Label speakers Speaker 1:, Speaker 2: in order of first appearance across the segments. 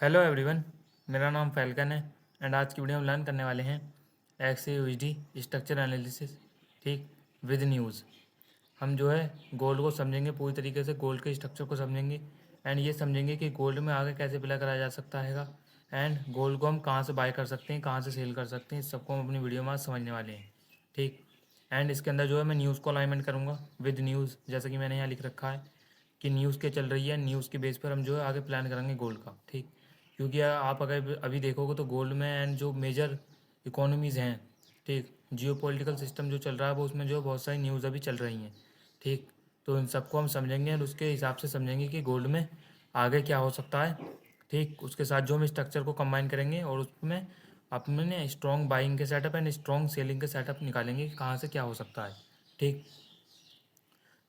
Speaker 1: Hello everyone. मेरा नाम falcon है एंड आज की वीडियो में लर्न करने वाले हैं XAUSD स्ट्रक्चर एनालिसिस, ठीक, विद न्यूज़। हम जो है गोल्ड को समझेंगे, पूरी तरीके से गोल्ड के स्ट्रक्चर को समझेंगे एंड ये समझेंगे कि गोल्ड में आगे कैसे प्ले करा जा सकता है एंड गोल्ड को हम कहाँ से बाय कर सकते हैं, कहाँ से सेल कर सकते हैं, इस सबको हम अपनी वीडियो में आज समझने वाले हैं, ठीक। एंड इसके अंदर जो है मैं न्यूज़ को अलाइनमेंट करूँगा विद न्यूज़, जैसा कि मैंने यहाँ लिख रखा है कि न्यूज़ क्या चल रही है, न्यूज़ के बेस पर हम जो है आगे प्लान करेंगे गोल्ड का, ठीक। क्योंकि आप अगर अभी देखोगे तो गोल्ड में एंड जो मेजर इकोनॉमीज़ हैं, ठीक, जियो पॉलिटिकल सिस्टम जो चल रहा है वो उसमें जो है बहुत सारी न्यूज़ अभी चल रही हैं, ठीक। तो इन सबको हम समझेंगे और उसके हिसाब से समझेंगे कि गोल्ड में आगे क्या हो सकता है, ठीक। उसके साथ जो हम स्ट्रक्चर को कंबाइन करेंगे और उसमें अपने स्ट्रॉन्ग बाइंग के सेटअप एंड स्ट्रॉन्ग सेलिंग के सेटअप निकालेंगे कि कहाँ से क्या हो सकता है, ठीक।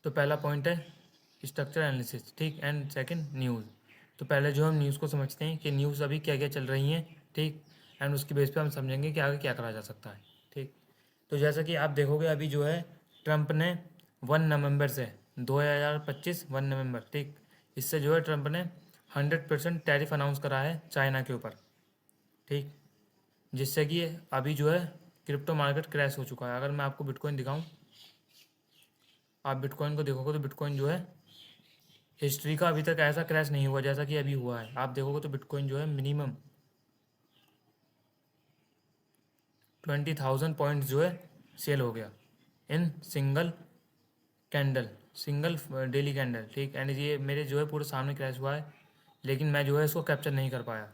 Speaker 1: तो पहला पॉइंट है स्ट्रक्चर एनालिसिस, ठीक, एंड सेकंड न्यूज़। तो पहले जो हम न्यूज़ को समझते हैं कि न्यूज़ अभी क्या क्या चल रही हैं, ठीक, एंड उसके बेस पे हम समझेंगे कि आगे क्या करा जा सकता है, ठीक। तो जैसा कि आप देखोगे अभी जो है ट्रंप ने 1 नवंबर से 2025 1 नवंबर, ठीक, इससे जो है ट्रंप ने 100% टैरिफ अनाउंस करा है चाइना के ऊपर, ठीक। जिससे कि अभी जो है क्रिप्टो मार्केट क्रैश हो चुका है। अगर मैं आपको बिटकॉइन दिखाऊं, आप बिटकॉइन को देखोगे तो बिटकॉइन जो है हिस्ट्री का अभी तक ऐसा क्रैश नहीं हुआ जैसा कि अभी हुआ है। आप देखोगे तो बिटकॉइन जो है मिनिमम 20,000 पॉइंट्स जो है सेल हो गया इन कैंडल सिंगल डेली कैंडल, ठीक। एंड ये मेरे जो है पूरे सामने क्रैश हुआ है, लेकिन मैं जो है इसको कैप्चर नहीं कर पाया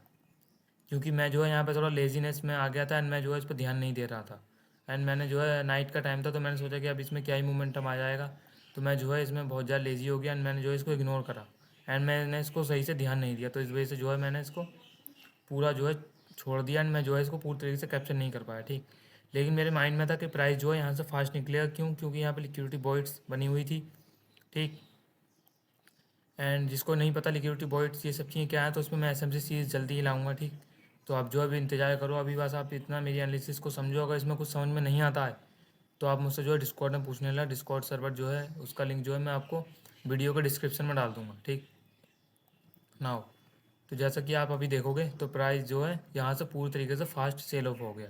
Speaker 1: क्योंकि मैं जो है यहाँ पे थोड़ा लेजीनेस में आ गया था एंड मैं जो है इस पर ध्यान नहीं दे रहा था। एंड मैंने जो है नाइट का टाइम था तो मैंने सोचा कि अब इसमें क्या ही मोमेंटम आ जाएगा, तो मैं जो है इसमें बहुत ज़्यादा लेजी हो गया एंड मैंने जो है इसको इग्नोर करा एंड मैंने इसको सही से ध्यान नहीं दिया, तो इस वजह से जो है मैंने इसको पूरा जो है छोड़ दिया एंड मैं जो है इसको पूरी तरीके से कैप्चर नहीं कर पाया, ठीक। लेकिन मेरे माइंड में था कि प्राइस जो है यहाँ से फास्ट निकलेगा, क्यों, क्योंकि यहाँ पे लिक्विडिटी बॉइट्स बनी हुई थी, ठीक। एंड जिसको नहीं पता लिक्विडिटी बॉइट्स ये सब चीज़ें क्या है, तो उसमें मैं SMC सीरीज जल्दी ही लाऊंगा, ठीक। तो आप जो अभी इंतजार करो, अभी बस आप इतना मेरी एनालिसिस को समझो। अगर इसमें कुछ समझ में नहीं आता है तो आप मुझसे जो है डिस्कॉर्ड में पूछने लगा। डिस्कॉर्ड सर्वर जो है उसका लिंक जो है मैं आपको वीडियो के डिस्क्रिप्शन में डाल दूंगा, ठीक। नाउ तो जैसा कि आप अभी देखोगे तो प्राइस जो है यहाँ से पूरी तरीके से फास्ट सेल ऑफ हो गया।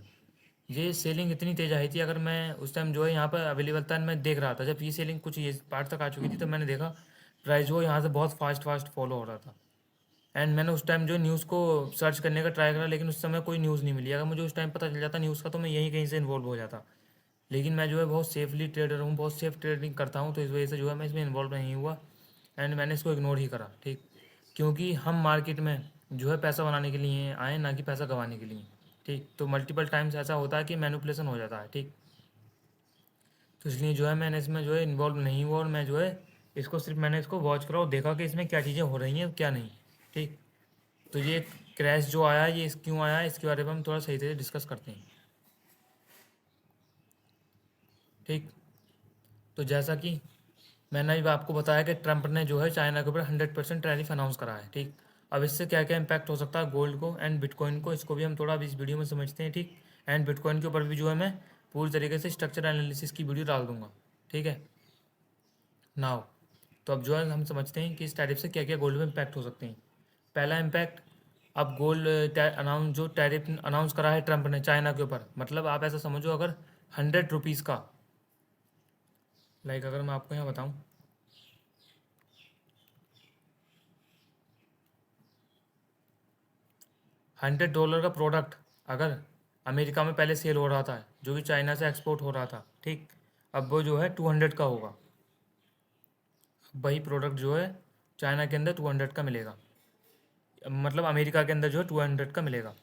Speaker 1: ये सेलिंग इतनी तेज आई थी, अगर मैं उस टाइम जो है यहाँ पर अवेलेबल था मैं देख रहा था, जब ये सेलिंग कुछ ये पार्ट तक आ चुकी थी तो मैंने देखा प्राइस जो यहाँ से बहुत फास्ट फास्ट फॉलो हो रहा था। एंड मैंने उस टाइम जो न्यूज़ को सर्च करने का ट्राई करा, लेकिन उस समय कोई न्यूज़ नहीं मिली। अगर मुझे उस टाइम पता चल जाता न्यूज़ का तो मैं यहीं कहीं से इन्वॉल्व हो जाता, लेकिन मैं जो है बहुत सेफली ट्रेडर हूँ, बहुत सेफ ट्रेडिंग करता हूँ, तो इस वजह से जो है मैं इसमें इन्वॉल्व नहीं हुआ एंड मैंने इसको इग्नोर ही करा, ठीक। क्योंकि हम मार्केट में जो है पैसा बनाने के लिए आए, ना कि पैसा गंवाने के लिए, ठीक। तो मल्टीपल टाइम्स ऐसा होता है कि मैनिपुलेशन हो जाता है, ठीक। तो इसलिए जो है मैंने इसमें जो है इन्वॉल्व नहीं हुआ और मैं जो है इसको सिर्फ मैंने इसको वॉच करा और देखा कि इसमें क्या चीज़ें हो रही हैं क्या नहीं, ठीक। तो ये क्रैश जो आया ये क्यों आया इसके बारे में हम थोड़ा सही से डिस्कस करते हैं, ठीक। तो जैसा कि मैंने अभी आपको बताया कि ट्रंप ने जो है चाइना के ऊपर 100% टैरिफ अनाउंस करा है, ठीक। अब इससे क्या क्या इम्पैक्ट हो सकता है गोल्ड को एंड बिटकॉइन को, इसको भी हम थोड़ा अभी इस वीडियो में समझते हैं, ठीक। एंड बिटकॉइन के ऊपर भी जो है मैं पूरी तरीके से स्ट्रक्चर एनालिसिस की वीडियो डाल दूंगा, ठीक है। नाउ तो अब जो है हम समझते हैं कि इस टैरिफ से क्या क्या गोल्ड में इम्पैक्ट हो सकते हैं। पहला इम्पैक्ट, अब गोल्ड अनाउंस जो टैरिफ अनाउंस करा है ट्रंप ने चाइना के ऊपर, मतलब आप ऐसा समझो अगर 100 रुपीज़ का, लाइक अगर मैं आपको यहाँ बताऊँ, $100 का प्रोडक्ट अगर अमेरिका में पहले सेल हो रहा था जो कि चाइना से एक्सपोर्ट हो रहा था, ठीक, अब वो जो है 200 का होगा। वही प्रोडक्ट जो है चाइना के अंदर 200 का मिलेगा, मतलब अमेरिका के अंदर जो है 200 का मिलेगा।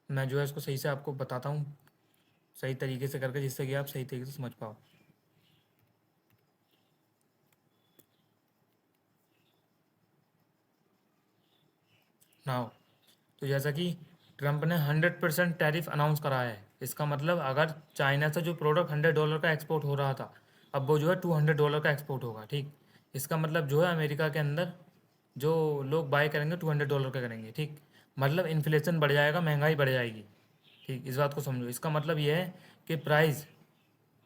Speaker 1: मैं जो है इसको सही से आपको बताता हूँ, सही तरीके से करके, जिससे कि आप सही तरीके से समझ पाओ। नाउ तो जैसा कि ट्रंप ने 100% टैरिफ अनाउंस करा है, इसका मतलब अगर चाइना से जो प्रोडक्ट $100 का एक्सपोर्ट हो रहा था अब वो जो है $200 का एक्सपोर्ट होगा, ठीक। इसका मतलब जो है अमेरिका के अंदर जो लोग बाय करेंगे $200 का करेंगे, ठीक। मतलब इन्फ्लेशन बढ़ जाएगा, महंगाई बढ़ जाएगी। ठीक, इस बात को समझो। इसका मतलब ये है कि प्राइस,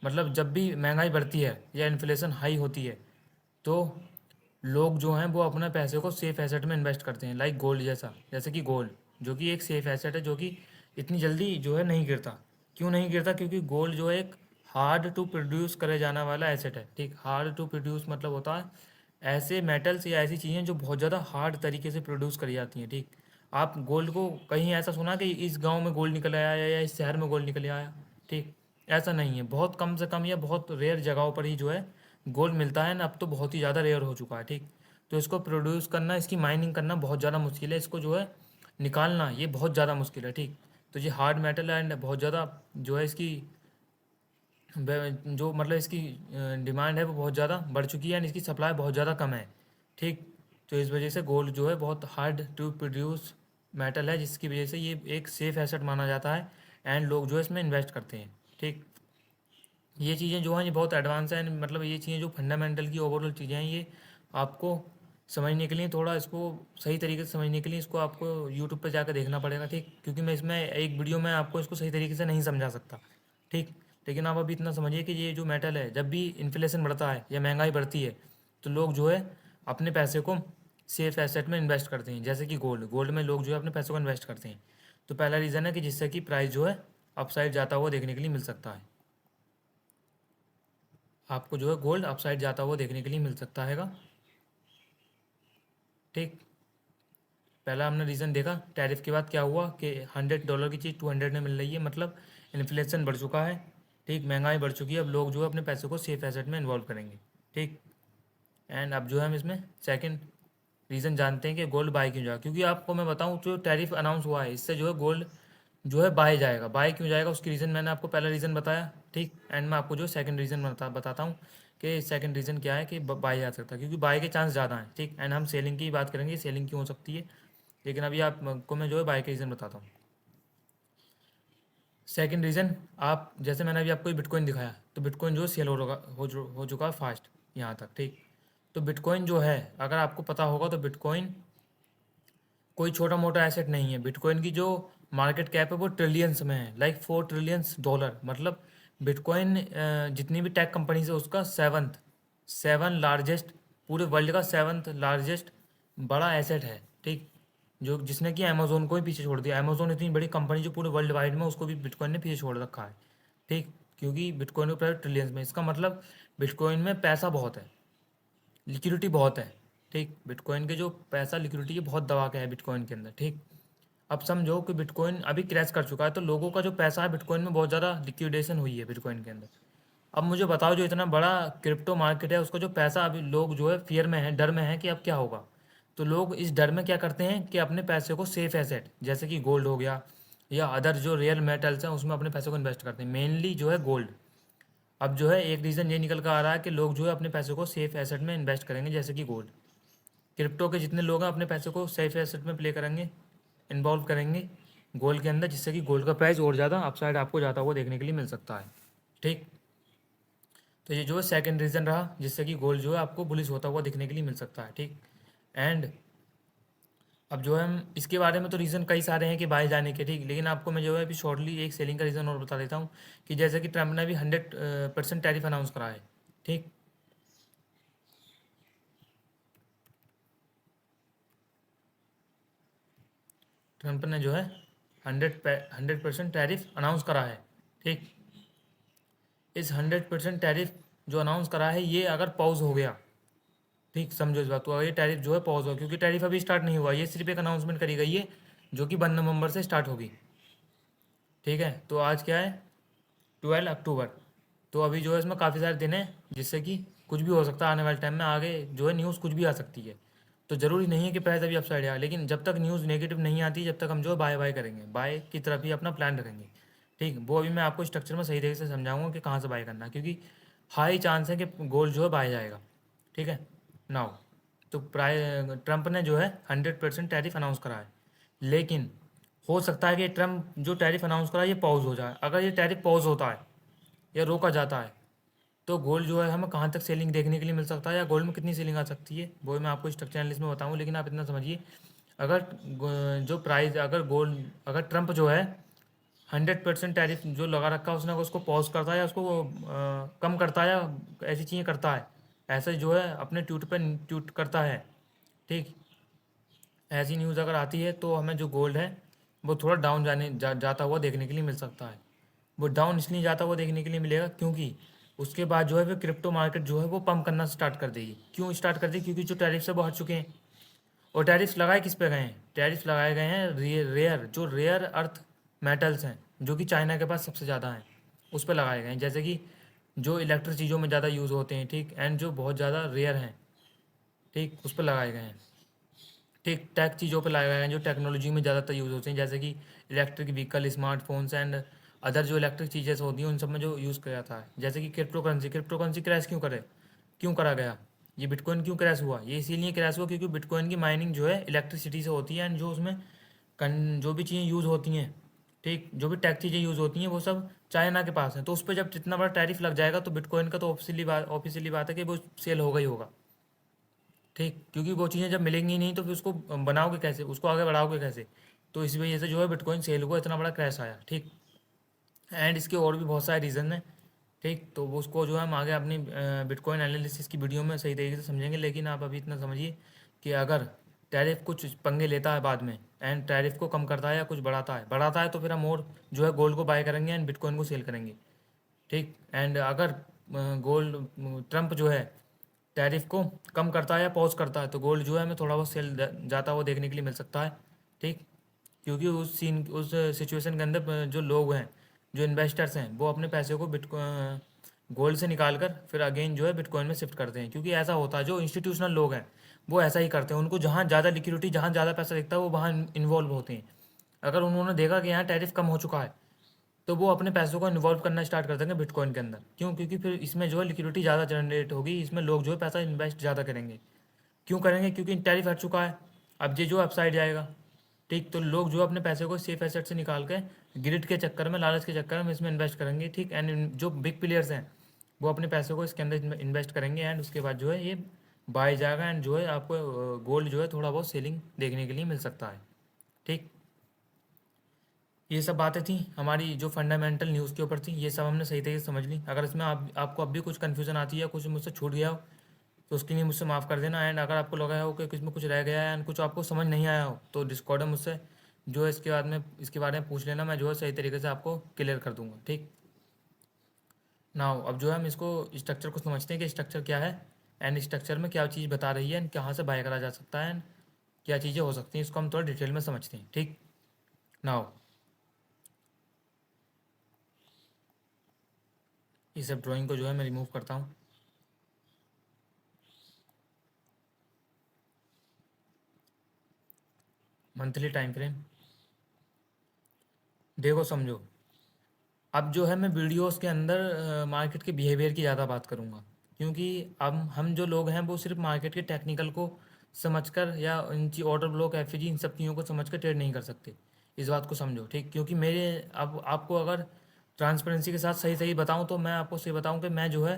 Speaker 1: मतलब जब भी महंगाई बढ़ती है या इन्फ्लेशन हाई होती है तो लोग जो हैं वो अपने पैसे को सेफ एसेट में इन्वेस्ट करते हैं, लाइक गोल्ड जैसा, जैसे कि गोल्ड जो कि एक सेफ एसेट है, जो कि इतनी जल्दी जो है नहीं गिरता। क्यों नहीं गिरता? क्योंकि गोल्ड जो है एक हार्ड टू प्रोड्यूस करे जाने वाला एसेट है। ठीक, हार्ड टू प्रोड्यूस मतलब होता है ऐसे मेटल्स या ऐसी चीज़ें जो बहुत ज़्यादा हार्ड तरीके से प्रोड्यूस करी जाती हैं। ठीक, आप गोल्ड को कहीं ऐसा सुना कि इस गांव में गोल्ड निकल आया या इस शहर में गोल्ड निकल आया? ठीक, ऐसा नहीं है। बहुत कम से कम या बहुत रेयर जगहों पर ही जो है गोल्ड मिलता है ना, अब तो बहुत ही ज़्यादा रेयर हो चुका है। ठीक, तो इसको प्रोड्यूस करना, इसकी माइनिंग करना बहुत ज़्यादा मुश्किल है, इसको जो है निकालना ये बहुत ज़्यादा मुश्किल है। ठीक, तो ये हार्ड मेटल है एंड बहुत ज़्यादा जो है इसकी जो मतलब इसकी डिमांड है वो बहुत ज़्यादा बढ़ चुकी है एंड इसकी सप्लाई बहुत ज़्यादा कम है। ठीक, तो इस वजह से गोल्ड जो है बहुत हार्ड टू प्रोड्यूस मेटल है, जिसकी वजह से ये एक सेफ एसेट माना जाता है एंड लोग जो है इसमें इन्वेस्ट करते हैं। ठीक, ये चीज़ें जो हैं ये बहुत एडवांस हैं, मतलब ये चीज़ें जो फंडामेंटल की ओवरऑल चीज़ें हैं ये आपको समझने के लिए, थोड़ा इसको सही तरीके से समझने के लिए इसको आपको यूट्यूब पे जाकर देखना पड़ेगा। ठीक, क्योंकि मैं इसमें एक वीडियो में आपको इसको सही तरीके से नहीं समझा सकता। ठीक, लेकिन आप अभी इतना समझिए कि ये जो मेटल है, जब भी इन्फ्लेशन बढ़ता है या महंगाई बढ़ती है तो लोग जो है अपने पैसे को सेफ एसेट में इन्वेस्ट करते हैं, जैसे कि गोल्ड। गोल्ड में लोग जो है अपने पैसों को इन्वेस्ट करते हैं। तो पहला रीज़न है कि जिससे कि प्राइस जो है अपसाइड जाता हुआ देखने के लिए मिल सकता है। आपको जो है गोल्ड अपसाइड जाता हुआ देखने के लिए मिल सकता हैगा। ठीक, पहला हमने रीज़न देखा। टैरिफ के बाद क्या हुआ कि $100 की चीज़ 200 में मिल रही है, मतलब इन्फ्लेशन बढ़ चुका है। ठीक, महंगाई बढ़ चुकी है, अब लोग जो है अपने पैसों को सेफ एसेट में इन्वॉल्व करेंगे। ठीक, एंड अब जो है हम इसमें सेकंड रीज़न जानते हैं कि गोल्ड बाय क्यों जाएगा। क्योंकि आपको मैं बताऊं, जो टैरिफ अनाउंस हुआ है इससे जो है गोल्ड जो है बाय जाएगा। बाय क्यों जाएगा उसकी रीज़न मैंने आपको पहला रीज़न बताया। ठीक, एंड मैं आपको जो सेकंड रीज़न बताता हूँ कि सेकंड रीज़न क्या है कि बाय जा सकता है, क्योंकि बाय के चांस ज़्यादा हैं। ठीक, एंड हम सेलिंग की बात करेंगे, सेलिंग क्यों हो सकती है, लेकिन अभी आपको मैं जो है बाय के रीज़न बताता हूँ। सेकंड रीज़न, आप जैसे मैंने अभी आपको बिटकॉइन दिखाया, तो बिटकॉइन जो सेल हो चुका है फास्ट यहाँ तक। ठीक, तो बिटकॉइन जो है, अगर आपको पता होगा तो बिटकॉइन कोई छोटा मोटा एसेट नहीं है। बिटकॉइन की जो मार्केट कैप है वो ट्रिलियंस में है, लाइक $4 ट्रिलियंस। मतलब बिटकॉइन जितनी भी टेक कंपनीज है उसका सेवन लार्जेस्ट, पूरे वर्ल्ड का सेवन्थ लार्जेस्ट बड़ा एसेट है। ठीक, जो जिसने कि अमेजोन को ही पीछे छोड़ दिया। अमेजोन इतनी बड़ी कंपनी जो पूरे वर्ल्ड वाइड में, उसको भी बिटकॉइन ने पीछे छोड़ रखा है। ठीक, क्योंकि बिटकॉइन को प्राइस ट्रिलियंस में, इसका मतलब बिटकॉइन में पैसा बहुत है, लिक्विडिटी बहुत है। ठीक, बिटकॉइन के जो पैसा लिक्विडिटी बहुत दबा के है बिटकॉइन के अंदर। ठीक, अब समझो कि बिटकॉइन अभी क्रैश कर चुका है, तो लोगों का जो पैसा है बिटकॉइन में बहुत ज़्यादा लिक्विडेशन हुई है बिटकॉइन के अंदर। अब मुझे बताओ, जो इतना बड़ा क्रिप्टो मार्केट है उसका जो पैसा, अभी लोग जो है फियर में है, डर में है कि अब क्या होगा। तो लोग इस डर में क्या करते हैं कि अपने पैसे को सेफ एसेट जैसे कि गोल्ड हो गया या अदर जो रियल मेटल्स हैं उसमें अपने पैसे को इन्वेस्ट करते हैं, मेनली जो है गोल्ड। अब जो है एक रीज़न ये निकल कर आ रहा है कि लोग जो है अपने पैसे को सेफ एसेट में इन्वेस्ट करेंगे, जैसे कि गोल्ड। क्रिप्टो के जितने लोग हैं अपने पैसे को सेफ एसेट में प्ले करेंगे, इन्वॉल्व करेंगे गोल्ड के अंदर, जिससे कि गोल्ड का प्राइस और ज़्यादा अपसाइड आपको जाता हुआ देखने के लिए मिल सकता है। ठीक, तो ये जो है सेकंड रीज़न रहा जिससे कि गोल्ड जो है आपको बुलिश होता हुआ देखने के लिए मिल सकता है। ठीक, एंड अब जो है हम इसके बारे में तो रीज़न कई सारे हैं कि बाय जाने के। ठीक, लेकिन आपको मैं जो है अभी शॉर्टली एक सेलिंग का रीज़न और बता देता हूँ कि जैसे कि ट्रम्प ने अभी 100% टैरिफ अनाउंस करा है। ठीक, ट्रम्प ने जो है 100% टैरिफ अनाउंस करा है। ठीक, इस 100% टैरिफ जो अनाउंस करा है ये अगर पॉज हो गया, ठीक समझो इस बात को, अगर ये टैरिफ जो है पॉज हो, क्योंकि टैरिफ अभी स्टार्ट नहीं हुआ, ये सिर्फ एक अनाउंसमेंट करी गई है जो कि 1 नवंबर से स्टार्ट होगी। ठीक है, तो आज क्या है, 12 अक्टूबर। तो अभी जो है इसमें काफ़ी सारे दिन हैं, जिससे कि कुछ भी हो सकता है आने वाले टाइम में, आगे जो है न्यूज़ कुछ भी आ सकती है। तो ज़रूरी नहीं है कि प्राइस अभी अपसाइड आए, लेकिन जब तक न्यूज़ नेगेटिव नहीं आती जब तक हम जो है बाय बाय करेंगे, बाय की तरफ ही अपना प्लान रखेंगे। ठीक, वो अभी मैं आपको स्ट्रक्चर में सही तरीके से समझाऊंगा कि कहाँ से बाय करना है, क्योंकि हाई चांस है कि गोल्ड जो है बाय जाएगा। ठीक है, नाउ तो ट्रंप ने जो है 100% टैरिफ अनाउंस करा है, लेकिन हो सकता है कि ट्रम्प जो टैरिफ अनाउंस करा है ये पॉज हो जाए। अगर ये टैरिफ पॉज होता है या रोका जाता है तो गोल्ड जो है हमें कहाँ तक सेलिंग देखने के लिए मिल सकता है, या गोल्ड में कितनी सेलिंग आ सकती है, वो मैं आपको स्ट्रक्चर एनालिसिस में बताऊँ। लेकिन आप इतना समझिए, अगर जो प्राइस, अगर गोल्ड, अगर ट्रम्प जो है 100% टैरिफ जो लगा रखा है उसने, अगर उसको पॉज करता है या उसको कम करता है या ऐसी चीज़ें करता है, ऐसे जो है अपने ट्वीट पे ट्वीट करता है, ठीक, ऐसी न्यूज़ अगर आती है तो हमें जो गोल्ड है वो थोड़ा डाउन जाता हुआ देखने के लिए मिल सकता है। वो डाउन इसलिए जाता हुआ देखने के लिए मिलेगा क्योंकि उसके बाद जो है वो क्रिप्टो मार्केट जो है वो पंप करना स्टार्ट कर देगी। क्यों स्टार्ट कर देगी? क्योंकि जो टैरिफ से वो हट चुके हैं। और टैरिफ्स लगाए किस पे गए हैं? टैरिफ्स लगाए गए हैं रेयर, जो रेयर अर्थ मेटल्स हैं, जो कि चाइना के पास सबसे ज़्यादा हैं, उस पर लगाए गए हैं। जैसे कि जो इलेक्ट्रिक चीज़ों में ज़्यादा यूज़ होते हैं, ठीक, एंड जो बहुत ज़्यादा रेयर हैं, ठीक, उस पर लगाए गए हैं। ठीक, टेक चीज़ों पे लगाए गए हैं जो टेक्नोलॉजी में ज़्यादातर यूज़ होते हैं, जैसे कि electric vehicle, smartphones and other जो इलेक्ट्रिक चीज़ें होती हैं उन सब में जो यूज़ किया जाता है। जैसे कि क्रिप्टो करेंसी क्रैश क्यों करा गया? ये बिटकॉइन क्यों क्रैश हुआ? ये इसीलिए क्रैश हुआ क्योंकि बिटकॉइन की माइनिंग जो है इलेक्ट्रिसिटी से होती है, एंड जो उसमें जो भी चीज़ें यूज़ होती हैं, ठीक, जो भी टेक चीज़ें यूज़ होती हैं वो सब चाइना के पास हैं। तो उस पर जब जितना बड़ा टैरिफ लग जाएगा तो बिटकॉइन का तो ऑफिशियली बात है कि वो सेल होगा ही होगा, ठीक, क्योंकि वो चीज़ें जब मिलेंगी नहीं तो फिर उसको बनाओगे कैसे, उसको आगे बढ़ाओगे कैसे? तो इस वजह से जो है बिटकॉइन सेल हुआ, इतना बड़ा क्रैश आया, ठीक। एंड इसके और भी बहुत सारे रीज़न हैं, ठीक, तो वो उसको जो है हम आगे अपनी बिटकॉइन एनालिसिस की वीडियो में सही तरीके से समझेंगे। लेकिन आप अभी इतना समझिए कि अगर टैरिफ कुछ पंगे लेता है बाद में एंड टैरिफ को कम करता है या कुछ बढ़ाता है तो फिर हम और जो है गोल्ड को बाय करेंगे एंड बिटकॉइन को सेल करेंगे, ठीक। एंड अगर गोल्ड, ट्रम्प जो है टैरिफ को कम करता है या पॉज करता है तो गोल्ड जो है हमें थोड़ा बहुत सेल जाता हुआ देखने के लिए मिल सकता है, ठीक। क्योंकि उस सिचुएशन के अंदर जो लोग हैं, जो इन्वेस्टर्स हैं, वो अपने पैसे को गोल्ड से निकाल कर फिर अगेन जो है बिटकॉइन में शिफ्ट करते हैं। क्योंकि ऐसा होता है, जो इंस्टीट्यूशनल लोग हैं वो ऐसा ही करते हैं। उनको जहाँ ज़्यादा लिक्विडिटी, जहाँ ज़्यादा पैसा दिखता है वो वहाँ इन्वॉल्व होते हैं। अगर उन्होंने देखा कि यहाँ टैरिफ कम हो चुका है तो वो अपने पैसों को इन्वॉल्व करना स्टार्ट कर देंगे बिटकॉइन के अंदर। क्यों? क्योंकि फिर इसमें जो है लिक्विडिटी ज़्यादा जनरेट होगी, इसमें लोग जो है पैसा इन्वेस्ट ज़्यादा करेंगे। क्यों करेंगे? क्योंकि टैरिफ हट चुका है, अब ये जो अपसाइड जाएगा, ठीक, तो लोग जो अपने पैसे को सेफ एसेट से निकाल के ग्रिड के चक्कर में, लालच के चक्कर में इसमें इन्वेस्ट करेंगे, ठीक। एंड जो बिग प्लेयर्स हैं वो अपने पैसे को इसके अंदर इन्वेस्ट करेंगे एंड उसके बाद जो है ये बाय जाएगा एंड जो है आपको गोल्ड जो है थोड़ा बहुत सेलिंग देखने के लिए मिल सकता है, ठीक। ये सब बातें थी हमारी जो फंडामेंटल न्यूज़ के ऊपर थी, ये सब हमने सही तरीके से समझ ली। अगर इसमें आपको अब भी कुछ कन्फ्यूज़न आती है, कुछ मुझसे छूट गया हो तो उसके लिए मुझसे माफ़ कर देना। एंड अगर आपको लगा हो कि इसमें कुछ रह गया है एंड कुछ आपको समझ नहीं आया हो तो डिस्कॉर्ड में मुझसे जो है इसके बारे में पूछ लेना, मैं जो है सही तरीके से आपको क्लियर कर दूंगा, ठीक। नाउ अब जो है हम इसको स्ट्रक्चर को समझते हैं कि स्ट्रक्चर क्या है एंड स्ट्रक्चर में क्या चीज़ बता रही है एंड कहाँ से बाय करा जा सकता है एंड क्या चीज़ें हो सकती हैं, इसको हम थोड़ा डिटेल में समझते हैं, ठीक। नाउ इस सब ड्राइंग को जो है मैं रिमूव करता हूँ। मंथली टाइम फ्रेम, देखो समझो, अब जो है मैं वीडियोस के अंदर मार्केट के बिहेवियर की ज़्यादा बात करूँगा। क्योंकि अब हम जो लोग हैं वो सिर्फ मार्केट के टेक्निकल को समझकर या इनकी ऑर्डर ब्लॉक, एफईजी, इन सब चीज़ों को समझकर ट्रेड नहीं कर सकते। इस बात को समझो, ठीक। क्योंकि मेरे, अब आपको अगर ट्रांसपेरेंसी के साथ सही सही बताऊँ तो मैं आपको सही बताऊँ कि मैं जो है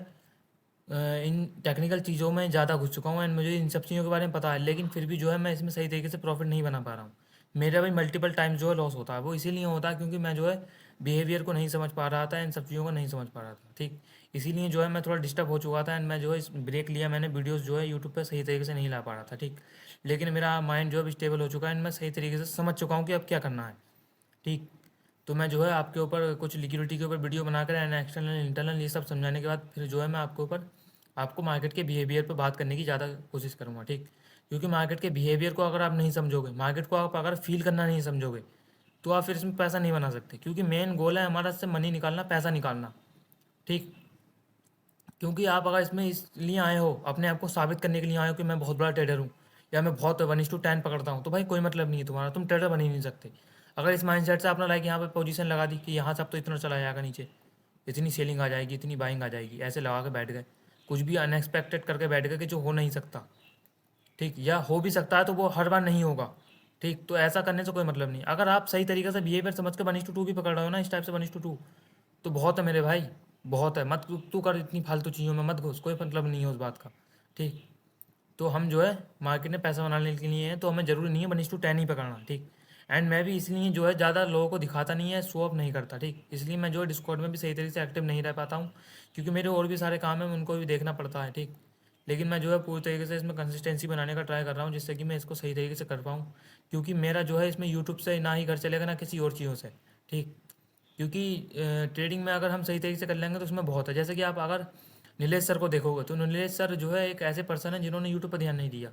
Speaker 1: इन टेक्निकल चीज़ों में ज़्यादा घुस चुका हूँ एंड मुझे इन सब चीज़ों के बारे में पता है। लेकिन फिर भी जो है मैं इसमें सही तरीके से प्रॉफिट नहीं बना पा रहा हूँ। मेरा भी मल्टीपल टाइम्स जो है लॉस होता है, वो इसीलिए होता है क्योंकि मैं जो है बिहेवियर को नहीं समझ पा रहा था, इन सब चीज़ों को नहीं समझ पा रहा था, ठीक। इसीलिए जो है मैं थोड़ा डिस्टर्ब हो चुका था एंड मैं जो है इस ब्रेक लिया मैंने, वीडियोस जो है यूट्यूब पर सही तरीके से नहीं ला पा रहा था, ठीक। लेकिन मेरा माइंड जो है स्टेबल हो चुका है एंड मैं सही तरीके से समझ चुका हूँ कि अब क्या करना है, ठीक। तो मैं जो है आपके ऊपर कुछ लिक्विडिटी के ऊपर वीडियो बनाकर एंड एक्सटर्नल इंटरनल ये सब समझाने के बाद फिर जो है मैं आपको मार्केट के बिहेवियर पर बात करने की ज़्यादा कोशिश करूँगा, ठीक। क्योंकि मार्केट के बिहेवियर को अगर आप नहीं समझोगे, मार्केट को आप अगर फील करना नहीं समझोगे तो आप फिर इसमें पैसा नहीं बना सकते। क्योंकि मेन गोल है हमारा इससे मनी निकालना, पैसा निकालना, ठीक। क्योंकि आप अगर इसमें इसलिए आए हो, अपने आप को साबित करने के लिए आए हो कि मैं बहुत बड़ा ट्रेडर हूँ या मैं बहुत 1:10 पकड़ता हूँ, तो भाई कोई मतलब नहीं है तुम्हारा, तुम ट्रेडर बन ही नहीं सकते। अगर इस माइंडसेट से आपने लाइक यहाँ पे पोजीशन लगा दी कि यहाँ से अब तो इतना चला जाएगा नीचे, इतनी सेलिंग आ जाएगी, इतनी बाइंग आ जाएगी, ऐसे लगा के बैठ गए, कुछ भी अनएक्सपेक्टेड करके बैठ गए कि जो हो नहीं सकता, ठीक, या हो भी सकता है तो वो हर बार नहीं होगा, ठीक। तो ऐसा करने से कोई मतलब नहीं। अगर आप सही तरीके से बिहेवियर समझ के 1:2 भी पकड़ रहे हो ना, इस टाइप से 1:2, तो बहुत है मेरे भाई, बहुत है। मत तू कर इतनी फालतू चीज़ों में मत घुस, कोई मतलब नहीं है उस बात का, ठीक। तो हम जो है मार्केट में पैसा बनाने के लिए हैं, तो हमें ज़रूरी नहीं है 1:10 ही पकड़ना, ठीक। एंड मैं भी इसलिए जो है ज़्यादा लोगों को दिखाता नहीं है, शो ऑफ नहीं करता, ठीक। इसलिए मैं जो है डिस्कॉर्ड में भी सही तरीके से एक्टिव नहीं रह पाता हूँ, क्योंकि मेरे और भी सारे काम हैं, उनको भी देखना पड़ता है, ठीक। लेकिन मैं जो है पूरी तरीके से इसमें कंसिस्टेंसी बनाने का ट्राई कर रहा हूँ, जिससे कि मैं इसको सही तरीके से कर पाऊँ, क्योंकि मेरा जो है इसमें यूट्यूब से ना ही घर चलेगा ना किसी और चीज़ों से, ठीक। क्योंकि ट्रेडिंग में अगर हम सही तरीके से कर लेंगे तो उसमें बहुत है। जैसे कि आप अगर नीलेश सर को देखोगे तो नीलेश सर जो है एक ऐसे पर्सन है जिन्होंने यूट्यूब पर ध्यान नहीं दिया,